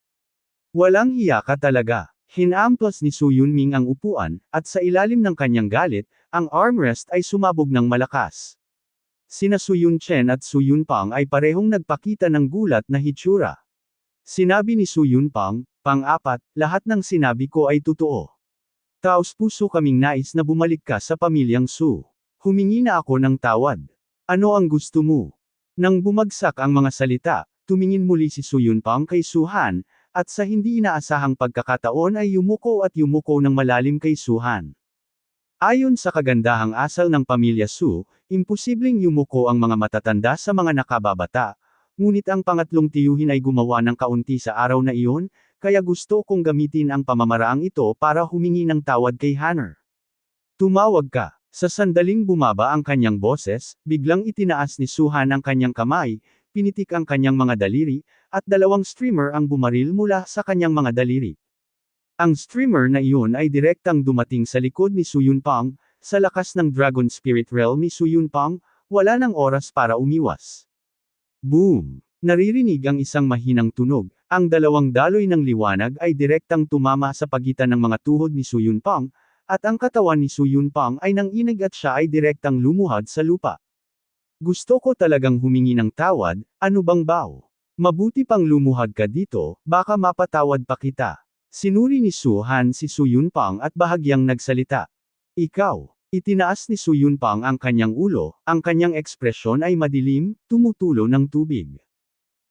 Walang hiya ka talaga. Hinamplas ni Su Yunming ang upuan, at sa ilalim ng kanyang galit, ang armrest ay sumabog ng malakas. Sina Su Yunchen at Su Yunpang ay parehong nagpakita ng gulat na hitsura. Sinabi ni Su Yunpang, pang-apat, lahat ng sinabi ko ay totoo. Taos-puso kaming nais na bumalik ka sa pamilyang Su. Humingi na ako ng tawad. Ano ang gusto mo? Nang bumagsak ang mga salita, tumingin muli si Su Yunpang kay Su Han, at sa hindi inaasahang pagkakataon ay yumuko ng malalim kay Su Han. Ayon sa kagandahang asal ng pamilya Su, imposibleng yumuko ang mga matatanda sa mga nakababata, ngunit ang pangatlong tiyuhin ay gumawa ng kaunti sa araw na iyon, kaya gusto kong gamitin ang pamamaraang ito para humingi ng tawad kay Hanner. Tumawag ka. Sa sandaling bumaba ang kanyang boses, biglang itinaas ni Su Han ang kanyang kamay, pinitik ang kanyang mga daliri, at 2 streamer ang bumaril mula sa kanyang mga daliri. Ang streamer na iyon ay direktang dumating sa likod ni Su Yunpang, sa lakas ng Dragon Spirit Realm ni Su Yunpang, wala nang oras para umiwas. Boom! Naririnig ang isang mahinang tunog, ang 2 daloy ng liwanag ay direktang tumama sa pagitan ng mga tuhod ni Su Yunpang, at ang katawan ni Su Yunpang ay nanginig at siya ay direktang lumuhad sa lupa. Gusto ko talagang humingi ng tawad, ano bang bao? Mabuti pang lumuhad ka dito, baka mapatawad pa kita. Sinuri ni Su Han si Su Yunpang at bahagyang nagsalita. Ikaw. Itinaas ni Su Yunpang ang kanyang ulo, ang kanyang ekspresyon ay madilim, tumutulo ng tubig.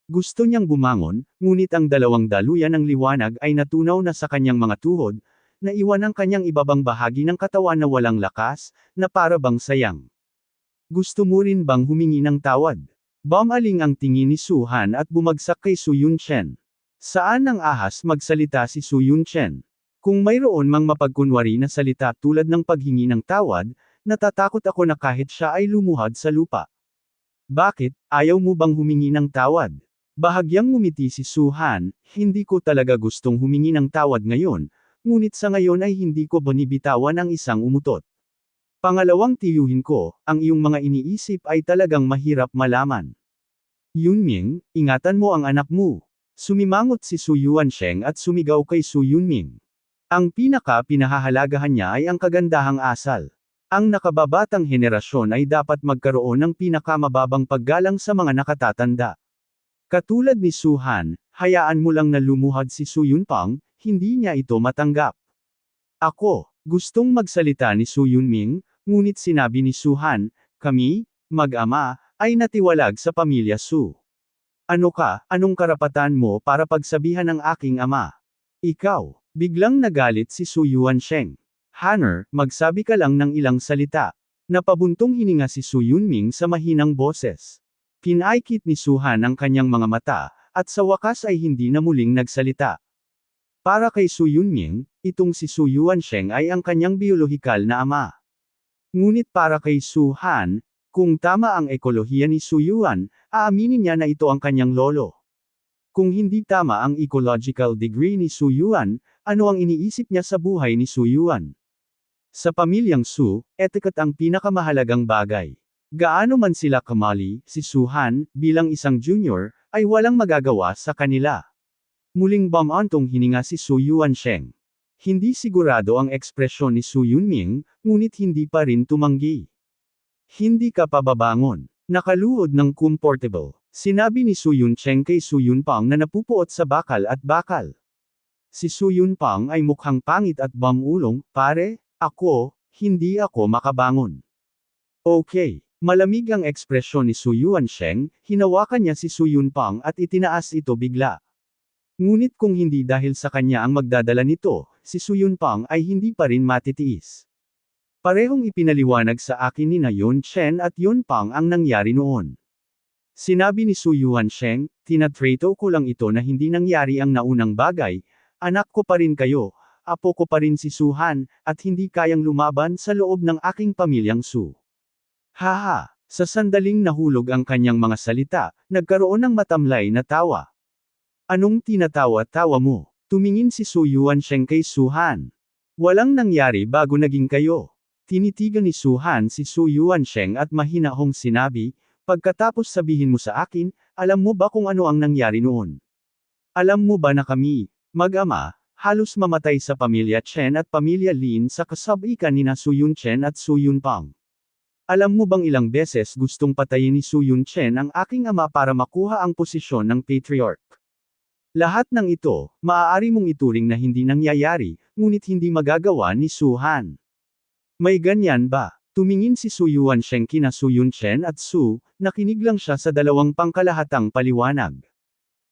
Gusto niyang bumangon, ngunit ang dalawang daluyan ng liwanag ay natunaw na sa kanyang mga tuhod, na iwan ang kanyang ibabang bahagi ng katawan na walang lakas, na para bang sayang. Gusto mo rin bang humingi ng tawad? Bumaling ang tingin ni Su Han at bumagsak kay Su Yunchen. Saan ang ahas magsalita si Su Yunchen? Kung mayroon mang mapagkunwari na salita tulad ng paghingi ng tawad, natatakot ako na kahit siya ay lumuhad sa lupa. Bakit, ayaw mo bang humingi ng tawad? Bahagyang ngumiti si Su Han, hindi ko talaga gustong humingi ng tawad ngayon, ngunit sa ngayon ay hindi ko binibitawan ang isang umutot. Pangalawang tiyuhin ko, ang iyong mga iniisip ay talagang mahirap malaman. Yunming, ingatan mo ang anak mo. Sumimangot si Su Yuansheng at sumigaw kay Su Yunming. Ang pinahahalagahan niya ay ang kagandahang asal. Ang nakababatang henerasyon ay dapat magkaroon ng pinakamababang paggalang sa mga nakatatanda. Katulad ni Su Han, hayaan mo lang na lumuhad si Su Yunpang, hindi niya ito matanggap. Ako, gustong magsalita ni Su Yunming, ngunit sinabi ni Su Han, kami, mag-ama, ay natiwalag sa pamilya Su. Ano ka, anong karapatan mo para pagsabihan ng aking ama? Ikaw, biglang nagalit si Su Yuansheng. Hanner, magsabi ka lang ng ilang salita. Napabuntong hininga si Su Yunming sa mahinang boses. Pinaikit ni Su Han ang kanyang mga mata, at sa wakas ay hindi na muling nagsalita. Para kay Su Yunming, itong si Su Yuansheng ay ang kanyang biolohikal na ama. Ngunit para kay Su Han, kung tama ang ekolohiya ni Su Yuan, aaminin niya na ito ang kanyang lolo. Kung hindi tama ang ecological degree ni Su Yuan, ano ang iniisip niya sa buhay ni Su Yuan? Sa pamilyang Su, etiquette ang pinakamahalagang bagay. Gaano man sila kamali, si Su Han, bilang isang junior, ay walang magagawa sa kanila. Muling bumantong hininga si Su Yuansheng. Hindi sigurado ang ekspresyon ni Su Yunming, ngunit hindi pa rin tumanggi. Hindi ka pababangon. Nakaluhod ng comfortable. Sinabi ni Su Yuncheng kay Su Yunpang na napupuot sa bakal at bakal. Si Su Yunpang ay mukhang pangit at bumulong, pare, hindi ako makabangon. Okay. Malamig ang ekspresyon ni Su Yuansheng, hinawakan niya si Su Yunpang at itinaas ito bigla. Ngunit kung hindi dahil sa kanya ang magdadala nito, si Su Yunpang ay hindi pa rin matitiis. Parehong ipinaliwanag sa akin ni na Yunchen at Yunpang ang nangyari noon. Sinabi ni Su Yuansheng, tinatrato ko lang ito na hindi nangyari ang naunang bagay, anak ko pa rin kayo, apo ko pa rin si Su Han, at hindi kayang lumaban sa loob ng aking pamilyang Su. Haha, sa sandaling nahulog ang kanyang mga salita, nagkaroon ng matamlay na tawa. Anong tinatawa-tawa mo? Tumingin si Su Yuansheng kay Su Han. Walang nangyari bago naging kayo. Tinitigan ni Su Han si Su Yuansheng at mahinahong sinabi, pagkatapos sabihin mo sa akin, alam mo ba kung ano ang nangyari noon? Alam mo ba na kami, mag-ama, halos mamatay sa pamilya Chen at pamilya Lin sa kasabikan ni na Su Yunchen at Su Yunpang? Alam mo bang ilang beses gustong patayin ni Su Yunchen ang aking ama para makuha ang posisyon ng patriarch? Lahat ng ito, maaari mong ituring na hindi nangyayari, ngunit hindi magagawa ni Su Han. May ganyan ba? Tumingin si Su Yuansheng kina Su Yunchen at Su, nakinig lang siya sa dalawang pangkalahatang paliwanag.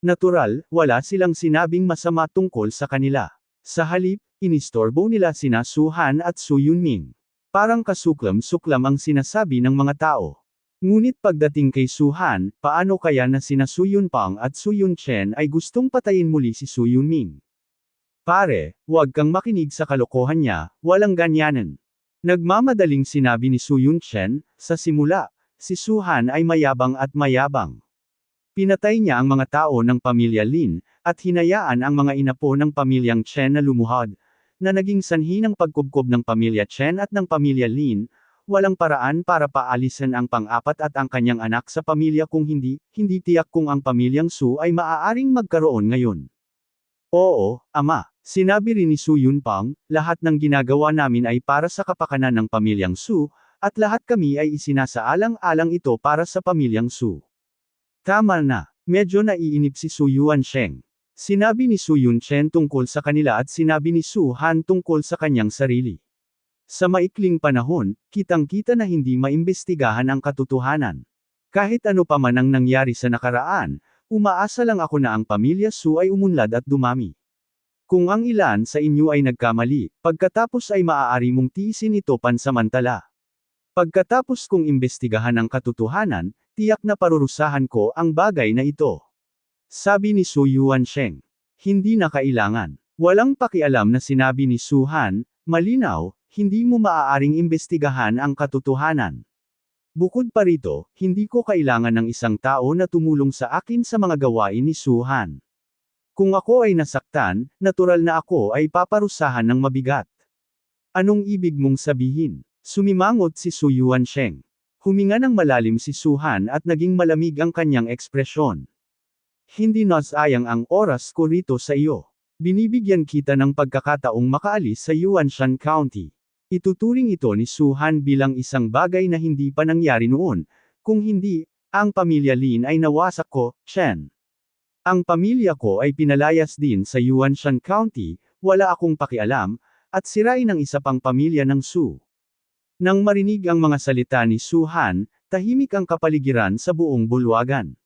Natural, wala silang sinabing masama tungkol sa kanila. Sa halip, inistorbo nila sina Su Han at Su Yunming. Parang kasuklam-suklam ang sinasabi ng mga tao. Ngunit pagdating kay Su Han, paano kaya na sina Su Yunpang at Su Yunchen ay gustong patayin muli si Su Yunming? Pare, huwag kang makinig sa kalokohan niya, walang ganyanan. Nagmamadaling sinabi ni Su Yunchen, sa simula, si Su Han ay mayabang at mayabang. Pinatay niya ang mga tao ng pamilya Lin, at hinayaan ang mga inapo ng pamilyang Chen na lumuhad, na naging sanhi ng pagkubkob ng pamilya Chen at ng pamilya Lin. Walang paraan para paalisin ang pang-apat at ang kanyang anak sa pamilya kung hindi tiyak kung ang pamilyang Su ay maaaring magkaroon ngayon. Oo, ama, sinabi rin ni Su Yunpang, lahat ng ginagawa namin ay para sa kapakanan ng pamilyang Su, at lahat kami ay isinasaalang-alang ito para sa pamilyang Su. Tama na. Medyo naiinip si Su Yuansheng. Sinabi ni Su Yunchen tungkol sa kanila at sinabi ni Su Han tungkol sa kanyang sarili. Sa maikling panahon, kitang-kita na hindi maimbestigahan ang katotohanan. Kahit ano pa man ang nangyari sa nakaraan, umaasa lang ako na ang pamilya Su ay umunlad at dumami. Kung ang ilan sa inyo ay nagkamali, pagkatapos ay maaari mong tiisin ito pansamantala. Pagkatapos kong imbestigahan ang katotohanan, tiyak na parurusahan ko ang bagay na ito. Sabi ni Su Yuansheng. Hindi na kailangan. Walang pakialam na sinabi ni Su Han, malinaw, hindi mo maaaring imbestigahan ang katotohanan. Bukod pa rito, hindi ko kailangan ng isang tao na tumulong sa akin sa mga gawain ni Su Han. Kung ako ay nasaktan, natural na ako ay paparusahan ng mabigat. Anong ibig mong sabihin? Sumimangot si Su Yuansheng. Huminga ng malalim si Su Han at naging malamig ang kanyang ekspresyon. Hindi nasayang ang oras ko rito sa iyo. Binibigyan kita ng pagkakataong makaalis sa Yuanshan County. Ituturing ito ni Su Han bilang isang bagay na hindi pa nangyari noon. Kung hindi, ang pamilya Lin ay nawasak ko, Chen. Ang pamilya ko ay pinalayas din sa Yuanshan County, wala akong pakialam, at sirain ang isa pang pamilya ng Su. Nang marinig ang mga salita ni Su Han, tahimik ang kapaligiran sa buong bulwagan.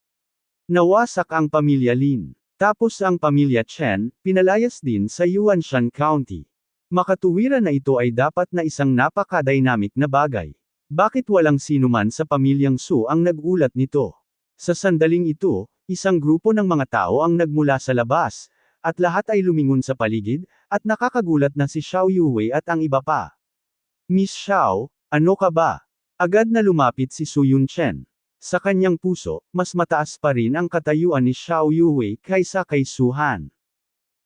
Nawasak ang pamilya Lin. Tapos ang pamilya Chen, pinalayas din sa Yuanshan County. Makatuwiran na ito ay dapat na isang napaka-dynamic na bagay. Bakit walang sinuman sa pamilyang Su ang nagulat nito? Sa sandaling ito, isang grupo ng mga tao ang nagmula sa labas, at lahat ay lumingon sa paligid, at nakakagulat na si Xiao Yuwei at ang iba pa. Miss Xiao, ano ka ba? Agad na lumapit si Su Yunchen. Sa kanyang puso, mas mataas pa rin ang katayuan ni Xiao Yuwei kaysa kay Su Han.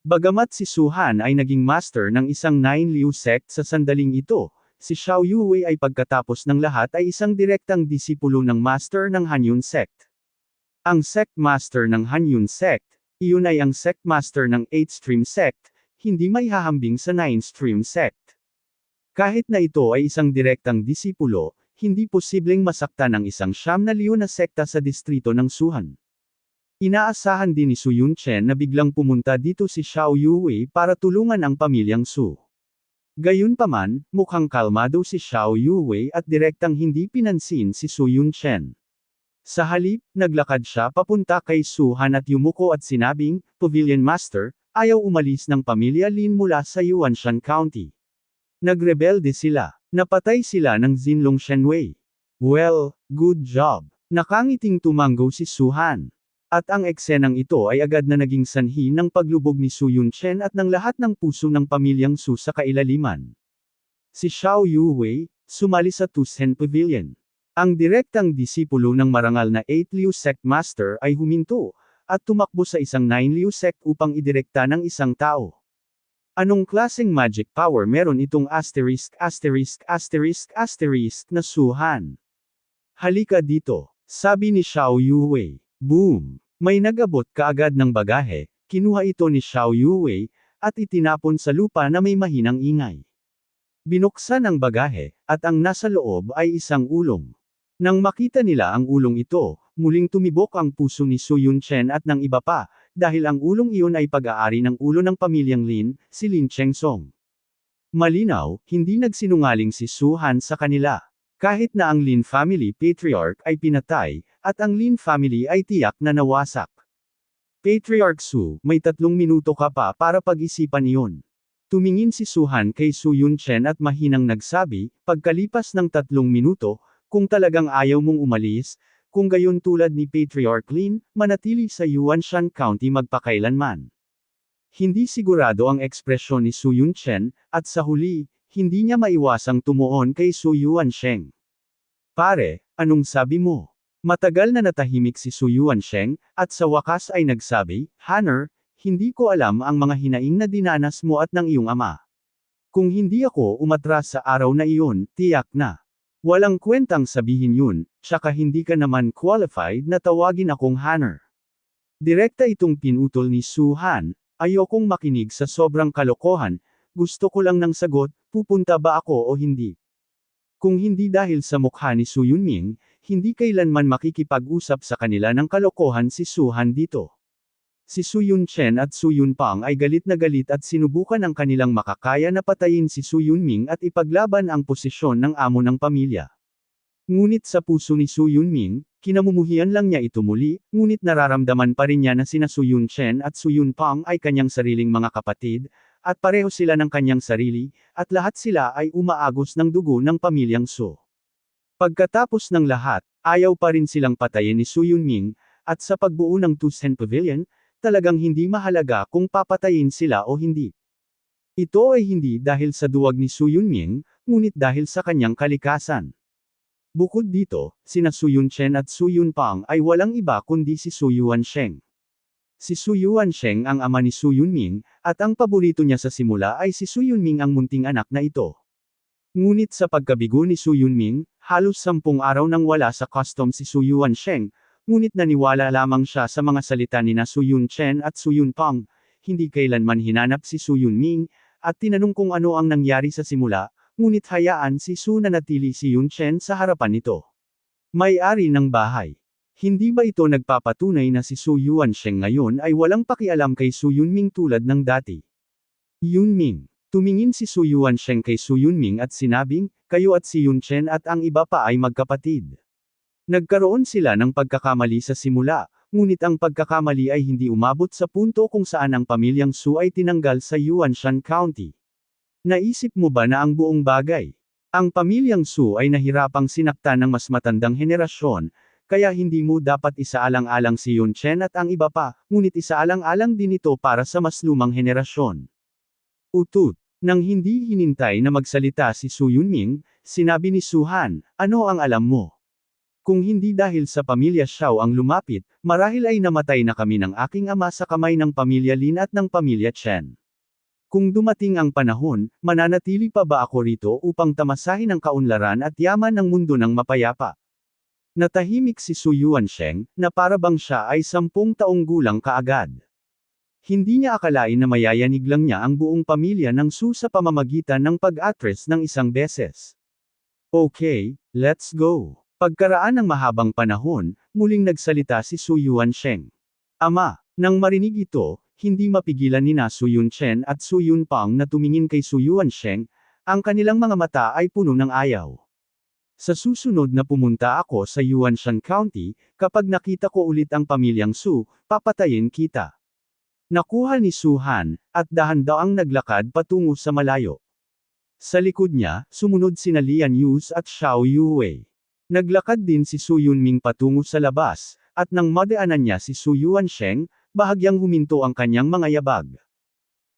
Bagamat si Su Han ay naging master ng isang Nine Liu sect sa sandaling ito, si Xiao Yuwei ay pagkatapos ng lahat ay isang direktang disipulo ng master ng Hanyun sect. Ang sect master ng Hanyun sect, iyon ay ang sect master ng 8 stream sect, hindi may hahambing sa 9 stream sect. Kahit na ito ay isang direktang disipulo, hindi posibleng masaktan ang isang 9 na sekta sa distrito ng Suhan. Inaasahan din ni Su Yunchen na biglang pumunta dito si Xiao Yuwei para tulungan ang pamilyang Su. Gayunpaman, mukhang kalmado si Xiao Yuwei at direktang hindi pinansin si Su Yunchen. Sa halip, naglakad siya papunta kay Su Han at yumuko at sinabing, Pavilion Master, ayaw umalis ng pamilya Lin mula sa Yuanshan County. Nagrebelde sila. Napatay sila ng Zinlong Shenwei. Well, good job. Nakangiting tumango si Su Han. At ang eksenang ito ay agad na naging sanhi ng paglubog ni Su Yunchen at ng lahat ng puso ng pamilyang Su sa kailaliman. Si Xiao Yuwei, sumali sa Tusen Pavilion. Ang direktang disipulo ng marangal na 8 Liu sect master ay huminto, at tumakbo sa isang 9 Liu sect upang idirekta ng isang tao. Anong klaseng magic power meron itong asterisk na Su Han? Halika dito, sabi ni Xiao Yuwei. Boom! May nag-abot kaagad ng bagahe, kinuha ito ni Xiao Yuwei, at itinapon sa lupa na may mahinang ingay. Binuksan ang bagahe, at ang nasa loob ay isang ulong. Nang makita nila ang ulong ito, muling tumibok ang puso ni Su Yunchen at ng iba pa, dahil ang ulong iyon ay pag-aari ng ulo ng pamilyang Lin, si Lin Chengsong. Malinaw, hindi nagsinungaling si Su Han sa kanila. Kahit na ang Lin family patriarch ay pinatay, at ang Lin family ay tiyak na nawasak. Patriarch Su, may 3 minuto ka pa para pag-isipan iyon. Tumingin si Su Han kay Su Yunchen at mahinang nagsabi, pagkalipas ng 3 minuto, kung talagang ayaw mong umalis, kung gayon tulad ni Patriarch Lin, manatili sa Yuanshan County magpakailanman. Hindi sigurado ang ekspresyon ni Su Yunchen, at sa huli, hindi niya maiwasang tumuon kay Su Yuansheng. Pare, anong sabi mo? Matagal na natahimik si Su Yuansheng, at sa wakas ay nagsabi, Hanner, hindi ko alam ang mga hinaing na dinanas mo at ng iyong ama. Kung hindi ako umatras sa araw na iyon, tiyak na. Walang kwentang sabihin yun, tsaka hindi ka naman qualified na tawagin akong Hanner. Direkta itong pinutol ni Su Han, ayokong makinig sa sobrang kalokohan, gusto ko lang ng sagot, pupunta ba ako o hindi? Kung hindi dahil sa mukha ni Su Yunming, hindi kailanman makikipag-usap sa kanila ng kalokohan si Su Han dito. Si Su Yunchen at Su Yunpang ay galit na galit at sinubukan ang kanilang makakaya na patayin si Su Yunming at ipaglaban ang posisyon ng amo ng pamilya. Ngunit sa puso ni Su Yunming, kinamumuhian lang niya ito muli, ngunit nararamdaman pa rin niya na sina Su Yunchen at Su Yunpang ay kanyang sariling mga kapatid, at pareho sila ng kanyang sarili, at lahat sila ay umaagos ng dugo ng pamilyang Su. Pagkatapos ng lahat, ayaw pa rin silang patayin ni Su Yunming, at sa pagbuo ng Tusen Pavilion, talagang hindi mahalaga kung papatayin sila o hindi. Ito ay hindi dahil sa duwag ni Su Yunming, ngunit dahil sa kanyang kalikasan. Bukod dito, sina Su Yunchen at Su Yunpang ay walang iba kundi si Su Yuansheng. Si Su Yuansheng ang ama ni Su Yunming, at ang paborito niya sa simula ay si Su Yunming ang munting anak na ito. Ngunit sa pagkabigo ni Su Yunming, halos 10 araw nang wala sa custom si Su Yuansheng, ngunit naniwala lamang siya sa mga salita ni na Su Yunchen at Su Yunpang, hindi kailanman hinanap si Su Yunming, at tinanong kung ano ang nangyari sa simula, ngunit hayaan si Su na natili si Yunchen sa harapan nito. May-ari ng bahay. Hindi ba ito nagpapatunay na si Su Yuansheng ngayon ay walang pakialam kay Su Yunming tulad ng dati? Yunming. Tumingin si Su Yuansheng kay Su Yunming at sinabing, kayo at si Yunchen at ang iba pa ay magkapatid. Nagkaroon sila ng pagkakamali sa simula, ngunit ang pagkakamali ay hindi umabot sa punto kung saan ang pamilyang Su ay tinanggal sa Yuanshan County. Naisip mo ba na ang buong bagay? Ang pamilyang Su ay nahirapang sinaktan ng mas matandang henerasyon, kaya hindi mo dapat isaalang-alang si Yunchen at ang iba pa, ngunit isaalang-alang din ito para sa mas lumang henerasyon. Utut. Nang hindi hinintay na magsalita si Su Yunming, sinabi ni Su Han, ano ang alam mo? Kung hindi dahil sa pamilya Xiao ang lumapit, marahil ay namatay na kami ng aking ama sa kamay ng pamilya Lin at ng pamilya Chen. Kung dumating ang panahon, mananatili pa ba ako rito upang tamasahin ang kaunlaran at yaman ng mundo ng mapayapa? Natahimik si Su Yuansheng, na para bang siya ay 10 taong gulang kaagad. Hindi niya akalain na mayayanig lang niya ang buong pamilya ng Su sa pamamagitan ng pag-atres ng isang beses. Okay, let's go. Pagkaraan ng mahabang panahon, muling nagsalita si Su Yuansheng. Ama, nang marinig ito, hindi mapigilan ni na Su Yunchen at Su Yunpang na tumingin kay Su Yuansheng, ang kanilang mga mata ay puno ng ayaw. Sa susunod na pumunta ako sa Yuanshan County, kapag nakita ko ulit ang pamilyang Su, papatayin kita. Nakuha ni Su Han, at dahan-daang naglakad patungo sa malayo. Sa likod niya, sumunod sina Lian Yus at Xiao Yuwei. Naglakad din si Su Yunming patungo sa labas, at nang madaanan niya si Su Yuansheng, bahagyang huminto ang kanyang mga yabag.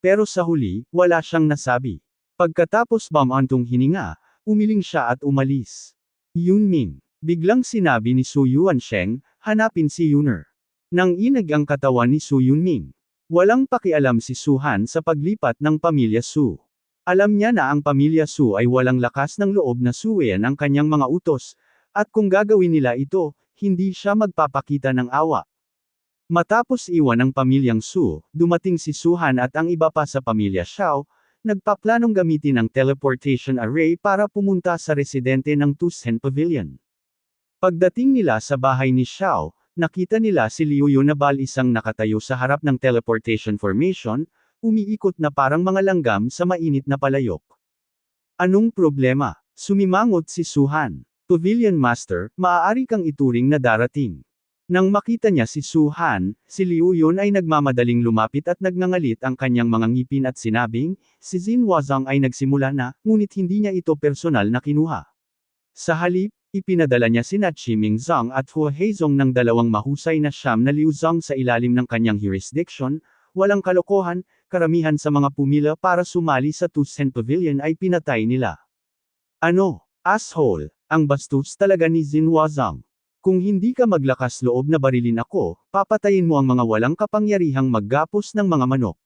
Pero sa huli, wala siyang nasabi. Pagkatapos bamantong hininga, umiling siya at umalis. Yunming. Biglang sinabi ni Su Yuansheng, hanapin si Yuner. Nang inag ang katawan ni Su Yunming. Walang pakialam si Su Han sa paglipat ng pamilya Su. Alam niya na ang pamilya Su ay walang lakas ng loob na suwayan ang kanyang mga utos, at kung gagawin nila ito, hindi siya magpapakita ng awa. Matapos iwan ang pamilyang Su, dumating si Su Han at ang iba pa sa pamilya Xiao, nagpaplanong gamitin ang teleportation array para pumunta sa residente ng Tusen Pavilion. Pagdating nila sa bahay ni Xiao, nakita nila si Liu Yunabal isang nakatayo sa harap ng teleportation formation, umiikot na parang mga langgam sa mainit na palayok. Anong problema? Sumimangot si Su Han. Pavilion Master, maaari kang ituring na darating. Nang makita niya si Su Han, si Liu Yun ay nagmamadaling lumapit at nagngangalit ang kanyang mga ngipin at sinabing, si Xin Huazang ay nagsimula na, ngunit hindi niya ito personal na kinuha. Sa halip, ipinadala niya sina Chiming Zhang at Hua Heizong ng dalawang mahusay na siyam na Liu Zhang sa ilalim ng kanyang jurisdiction, walang kalokohan, karamihan sa mga pumila para sumali sa Tusen Pavilion ay pinatay nila. Ano? Asshole! Ang bastos talaga ni Xin Huazang. Kung hindi ka maglakas loob na barilin ako, papatayin mo ang mga walang kapangyarihang maggapos ng mga manok.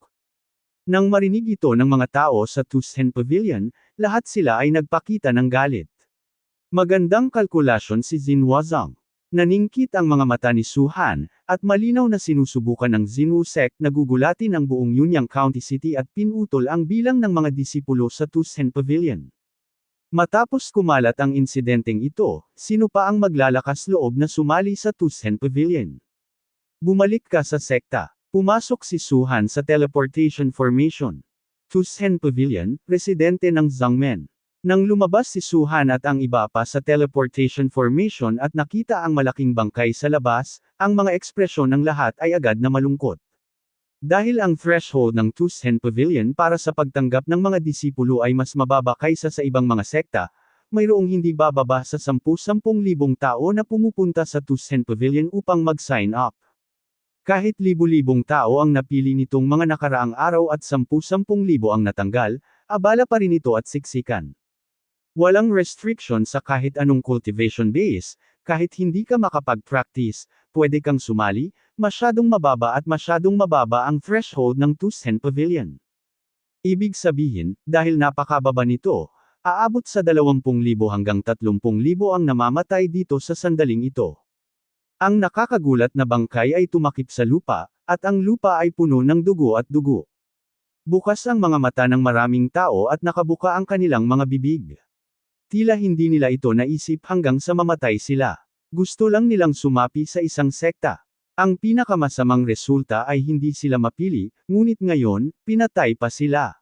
Nang marinig ito ng mga tao sa Tusen Pavilion, lahat sila ay nagpakita ng galit. Magandang kalkulasyon si Xin Huazang. Naningkit ang mga mata ni Su Han, at malinaw na sinusubukan ng Xinwu sect na gugulatin ang buong Yunyang County City at pinutol ang bilang ng mga disipulo sa Tusen Pavilion. Matapos kumalat ang insidenteng ito, sino pa ang maglalakas loob na sumali sa Tusen Pavilion? Bumalik ka sa sekta. Pumasok si Suhan sa teleportation formation. Tusen Pavilion, residente ng Zangmen. Nang lumabas si Suhan at ang iba pa sa teleportation formation at nakita ang malaking bangkay sa labas, ang mga ekspresyon ng lahat ay agad na malungkot. Dahil ang threshold ng Tusen Pavilion para sa pagtanggap ng mga disipulo ay mas mababa kaysa sa ibang mga sekta, mayroong hindi bababa sa 10,000 tao na pumupunta sa Tusen Pavilion upang mag-sign up. Kahit libu-libong tao ang napili nitong mga nakaraang araw at 10,000 ang natanggal, abala pa rin ito at siksikan. Walang restriction sa kahit anong cultivation base, kahit hindi ka makapag-practice, pwede kang sumali, masyadong mababa ang threshold ng Tusen Pavilion. Ibig sabihin, dahil napakababa nito, aabot sa 20,000 hanggang 30,000 ang namamatay dito sa sandaling ito. Ang nakakagulat na bangkay ay tumakip sa lupa, at ang lupa ay puno ng dugo at dugo. Bukas ang mga mata ng maraming tao at nakabuka ang kanilang mga bibig. Tila hindi nila ito naisip hanggang sa mamatay sila. Gusto lang nilang sumapi sa isang sekta. Ang pinakamasamang resulta ay hindi sila mapili, ngunit ngayon, pinatay pa sila.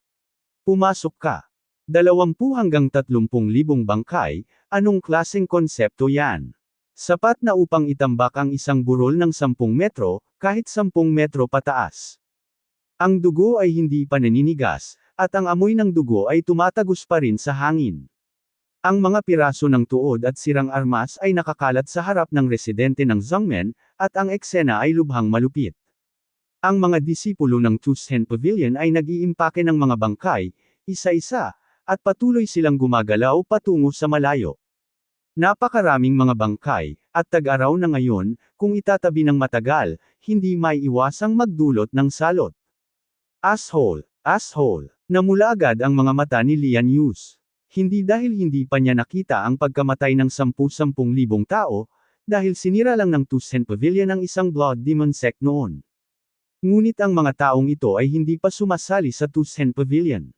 Pumasok ka. 20 hanggang 30,000 bangkay, anong klaseng konsepto yan? Sapat na upang itambak ang isang burol ng 10 metro, kahit 10 metro pataas. Ang dugo ay hindi pa naninigas, at ang amoy ng dugo ay tumatagos pa rin sa hangin. Ang mga piraso ng tuod at sirang armas ay nakakalat sa harap ng residente ng Zangmen, at ang eksena ay lubhang malupit. Ang mga disipulo ng Tusen Pavilion ay nag-iimpake ng mga bangkay, isa-isa, at patuloy silang gumagalaw patungo sa malayo. Napakaraming mga bangkay, at tag-araw na ngayon, kung itatabi ng matagal, hindi maiiwasang magdulot ng salot. Asshole! Asshole! Namula agad ang mga mata ni Lian Yus. Hindi dahil hindi pa niya nakita ang pagkamatay ng 10,000 tao, dahil sinira lang ng Tusen Pavilion ang isang Blood Demon sect noon. Ngunit ang mga taong ito ay hindi pa sumasali sa Tusen Pavilion.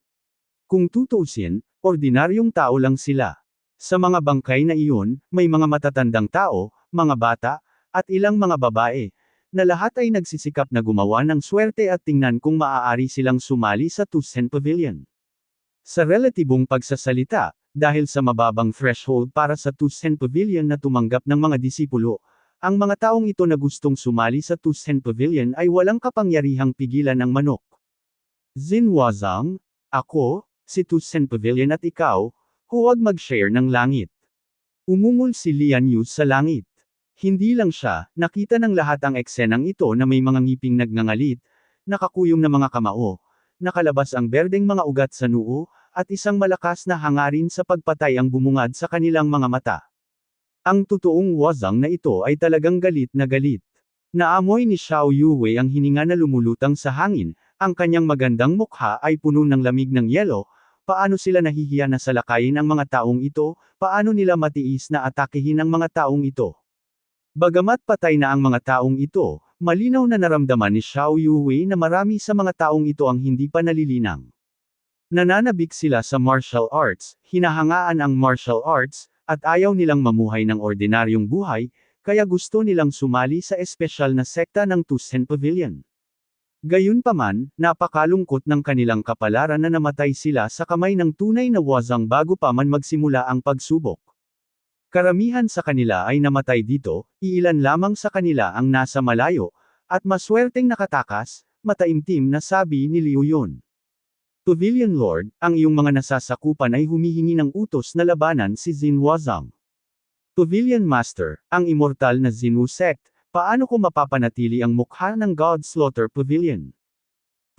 Kung tutuusin, ordinaryong tao lang sila. Sa mga bangkay na iyon, may mga matatandang tao, mga bata, at ilang mga babae, na lahat ay nagsisikap na gumawa ng swerte at tingnan kung maaari silang sumali sa Tusen Pavilion. Sa relatibong pagsasalita, dahil sa mababang threshold para sa Tusen Pavilion na tumanggap ng mga disipulo, ang mga taong ito na gustong sumali sa Tusen Pavilion ay walang kapangyarihang pigilan ng manok. Zinwazang, ako, si Tusen Pavilion at ikaw, huwag mag-share ng langit. Umungol si Lian Yu sa langit. Hindi lang siya, nakita ng lahat ang eksenang ito na may mga ngiping nagngangalit, nakakuyom na mga kamao, nakalabas ang berdeng mga ugat sa noo, at isang malakas na hangarin sa pagpatay ang bumungad sa kanilang mga mata. Ang totoong wazang na ito ay talagang galit na galit. Naamoy ni Xiao Yuwei ang hininga na lumulutang sa hangin, ang kanyang magandang mukha ay puno ng lamig ng yelo. Paano sila nahihiya na salakayin ang mga taong ito, paano nila matiis na atakehin ang mga taong ito? Bagamat patay na ang mga taong ito, malinaw na naramdaman ni Xiao Yuwei na marami sa mga taong ito ang hindi pa nalilinang. Nananabik sila sa martial arts, hinahangaan ang martial arts, at ayaw nilang mamuhay ng ordinaryong buhay, kaya gusto nilang sumali sa espesyal na sekta ng Tusen Pavilion. Gayunpaman, napakalungkot ng kanilang kapalaran na namatay sila sa kamay ng tunay na wazang bago pa man magsimula ang pagsubok. Karamihan sa kanila ay namatay dito, iilan lamang sa kanila ang nasa malayo, at maswerteng nakatakas, mataimtim na sabi ni Liu Yun. Pavilion Lord, ang iyong mga nasasakupan ay humihingi ng utos na labanan si Xin Wazang. Pavilion Master, ang immortal na Xinwu sect, paano ko mapapanatili ang mukha ng God Slaughter Pavilion?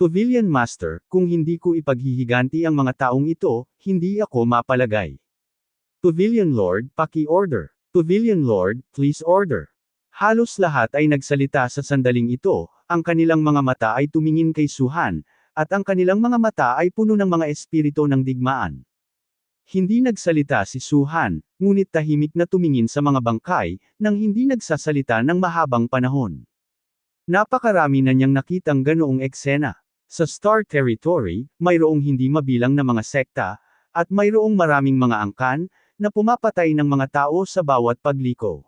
Pavilion Master, kung hindi ko ipaghihiganti ang mga taong ito, hindi ako mapalagay. Pavilion Lord, paki-order. Pavilion Lord, please order. Halos lahat ay nagsalita sa sandaling ito, ang kanilang mga mata ay tumingin kay Suhan, at ang kanilang mga mata ay puno ng mga espiritu ng digmaan. Hindi nagsalita si Suhan, ngunit tahimik na tumingin sa mga bangkay, nang hindi nagsasalita ng mahabang panahon. Napakarami na niyang nakitang ganoong eksena. Sa Star Territory, mayroong hindi mabilang na mga sekta, at mayroong maraming mga angkan, na pumapatay ng mga tao sa bawat pagliko.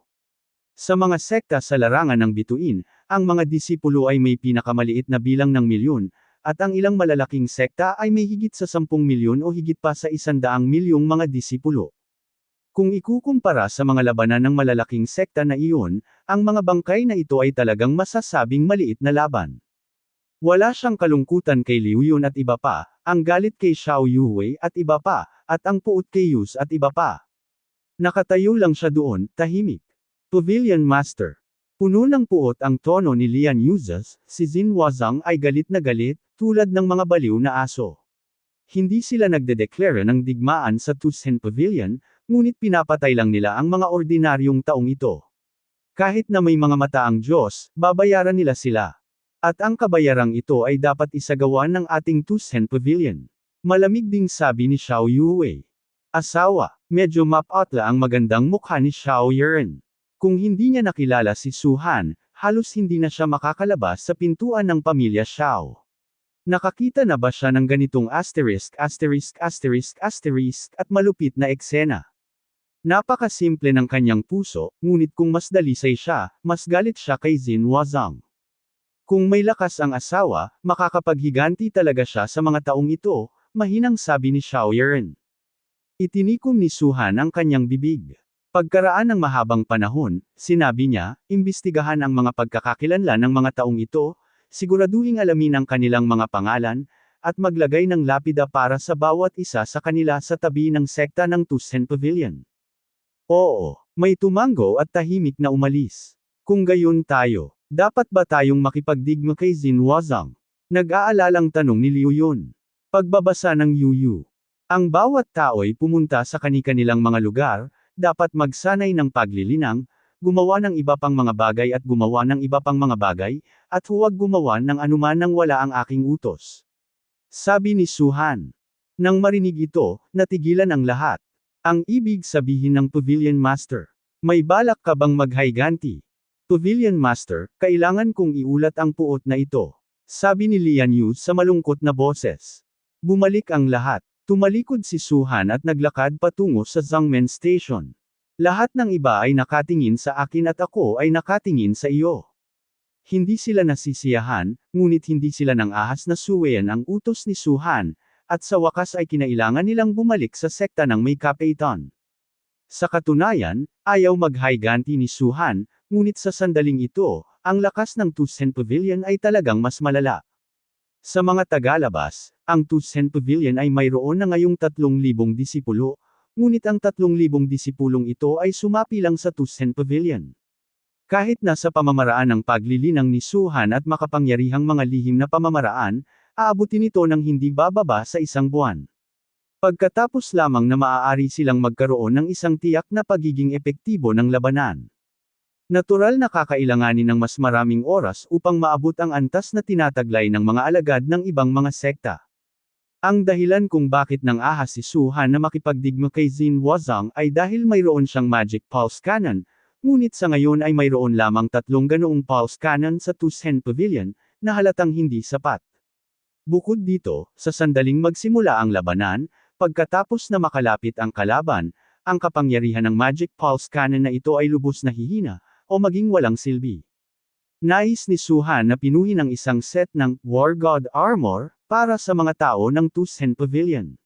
Sa mga sekta sa larangan ng bituin, ang mga disipulo ay may pinakamaliit na bilang ng milyon, at ang ilang malalaking sekta ay may higit sa 10 milyon o higit pa sa 100 milyong mga disipulo. Kung ikukumpara sa mga labanan ng malalaking sekta na iyon, ang mga bangkay na ito ay talagang masasabing maliit na laban. Wala siyang kalungkutan kay Liu Yun at iba pa, ang galit kay Xiao Yuwei at iba pa, at ang puot kay Yus at iba pa. Nakatayo lang siya doon, tahimik. Pavilion Master. Puno ng puot ang tono ni Lian Yuzes, si Xin Wazang ay galit na galit, tulad ng mga baliw na aso. Hindi sila nagdedeklara ng digmaan sa Tusen Pavilion, ngunit pinapatay lang nila ang mga ordinaryong taong ito. Kahit na may mga mata ang Diyos, babayaran nila sila. At ang kabayarang ito ay dapat isagawa ng ating Tusen Pavilion. Malamig ding sabi ni Xiao Yuwei. Asawa, medyo mapatla ang magandang mukha ni Xiao Yuan. Kung hindi niya nakilala si Su Han, halos hindi na siya makakalabas sa pintuan ng pamilya Xiao. Nakakita na ba siya ng ganitong asterisk at malupit na eksena? Napakasimple ng kanyang puso, ngunit kung mas dalisay siya, mas galit siya kay Xin Wazang. Kung may lakas ang asawa, makakapaghiganti talaga siya sa mga taong ito, mahinang sabi ni Xiao Yuan. Itinikom ni Su Han ang kanyang bibig. Pagkaraan ng mahabang panahon, sinabi niya, imbestigahan ang mga pagkakakilanlan ng mga taong ito, siguraduhing alamin ang kanilang mga pangalan, at maglagay ng lapida para sa bawat isa sa kanila sa tabi ng sekta ng Tusen Pavilion. Oo, may tumango at tahimik na umalis. Kung gayon tayo, dapat ba tayong makipagdigma kay Xin Wazang? Nag-aalalang tanong ni Liu Yun. Pagbabasa ng Yuyu. Ang bawat tao'y pumunta sa kani-kanilang mga lugar, dapat magsanay ng paglilinang, gumawa ng iba pang mga bagay at gumawa ng iba pang mga bagay, at huwag gumawa ng anuman nang wala ang aking utos. Sabi ni Su Han. Nang marinig ito, natigilan ang lahat. Ang ibig sabihin ng Pavilion Master. May balak ka bang maghayganti? Pavilion Master, kailangan kong iulat ang puot na ito. Sabi ni Lian Yu sa malungkot na boses. Bumalik ang lahat. Tumalikod si Su Han at naglakad patungo sa Zhangmen Station. Lahat ng iba ay nakatingin sa akin at ako ay nakatingin sa iyo. Hindi sila nasisiyahan, ngunit hindi sila nang ahas na suwayan ang utos ni Su Han, at sa wakas ay kinailangan nilang bumalik sa sekta ng may kapitan. Sa katunayan, ayaw maghayganti ni Su Han, ngunit sa sandaling ito, ang lakas ng Tusen Pavilion ay talagang mas malala. Sa mga tagalabas, ang Tusen Pavilion ay mayroon na ngayong 3,000 disipulo, ngunit ang 3,000 disipulong ito ay sumapi lang sa Tusen Pavilion. Kahit na sa pamamaraan ng paglilinang ni Su Han at makapangyarihang mga lihim na pamamaraan, aabutin ito ng hindi bababa sa 1 buwan. Pagkatapos lamang na maaari silang magkaroon ng isang tiyak na pagiging epektibo ng labanan. Natural na kakailanganin ng mas maraming oras upang maabot ang antas na tinataglay ng mga alagad ng ibang mga sekta. Ang dahilan kung bakit nang ahas si Su Han na makipagdigma kay Xin Wazang ay dahil mayroon siyang Magic Pulse Cannon, ngunit sa ngayon ay mayroon lamang 3 ganoong Pulse Cannon sa Tusen Pavilion, na halatang hindi sapat. Bukod dito, sa sandaling magsimula ang labanan, pagkatapos na makalapit ang kalaban, ang kapangyarihan ng Magic Pulse Cannon na ito ay lubos na hihina, o maging walang silbi. Nais ni Su Han na pinuhin ang isang set ng War God Armor para sa mga tao ng Tusen Pavilion.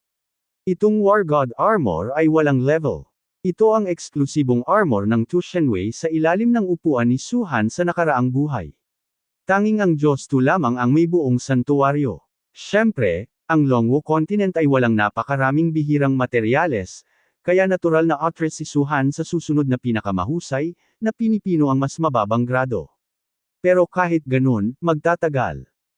Itong War God Armor ay walang level. Ito ang eksklusibong armor ng Tushenwei sa ilalim ng upuan ni Su Han sa nakaraang buhay. Tanging ang Diyos Tu lamang ang may buong santuwaryo. Siyempre, ang Longwu Continent ay walang napakaraming bihirang materyales, kaya natural na actress si Su Han sa susunod na pinakamahusay, na pinipino ang mas mababang grado. Pero kahit ganun, magtatagal.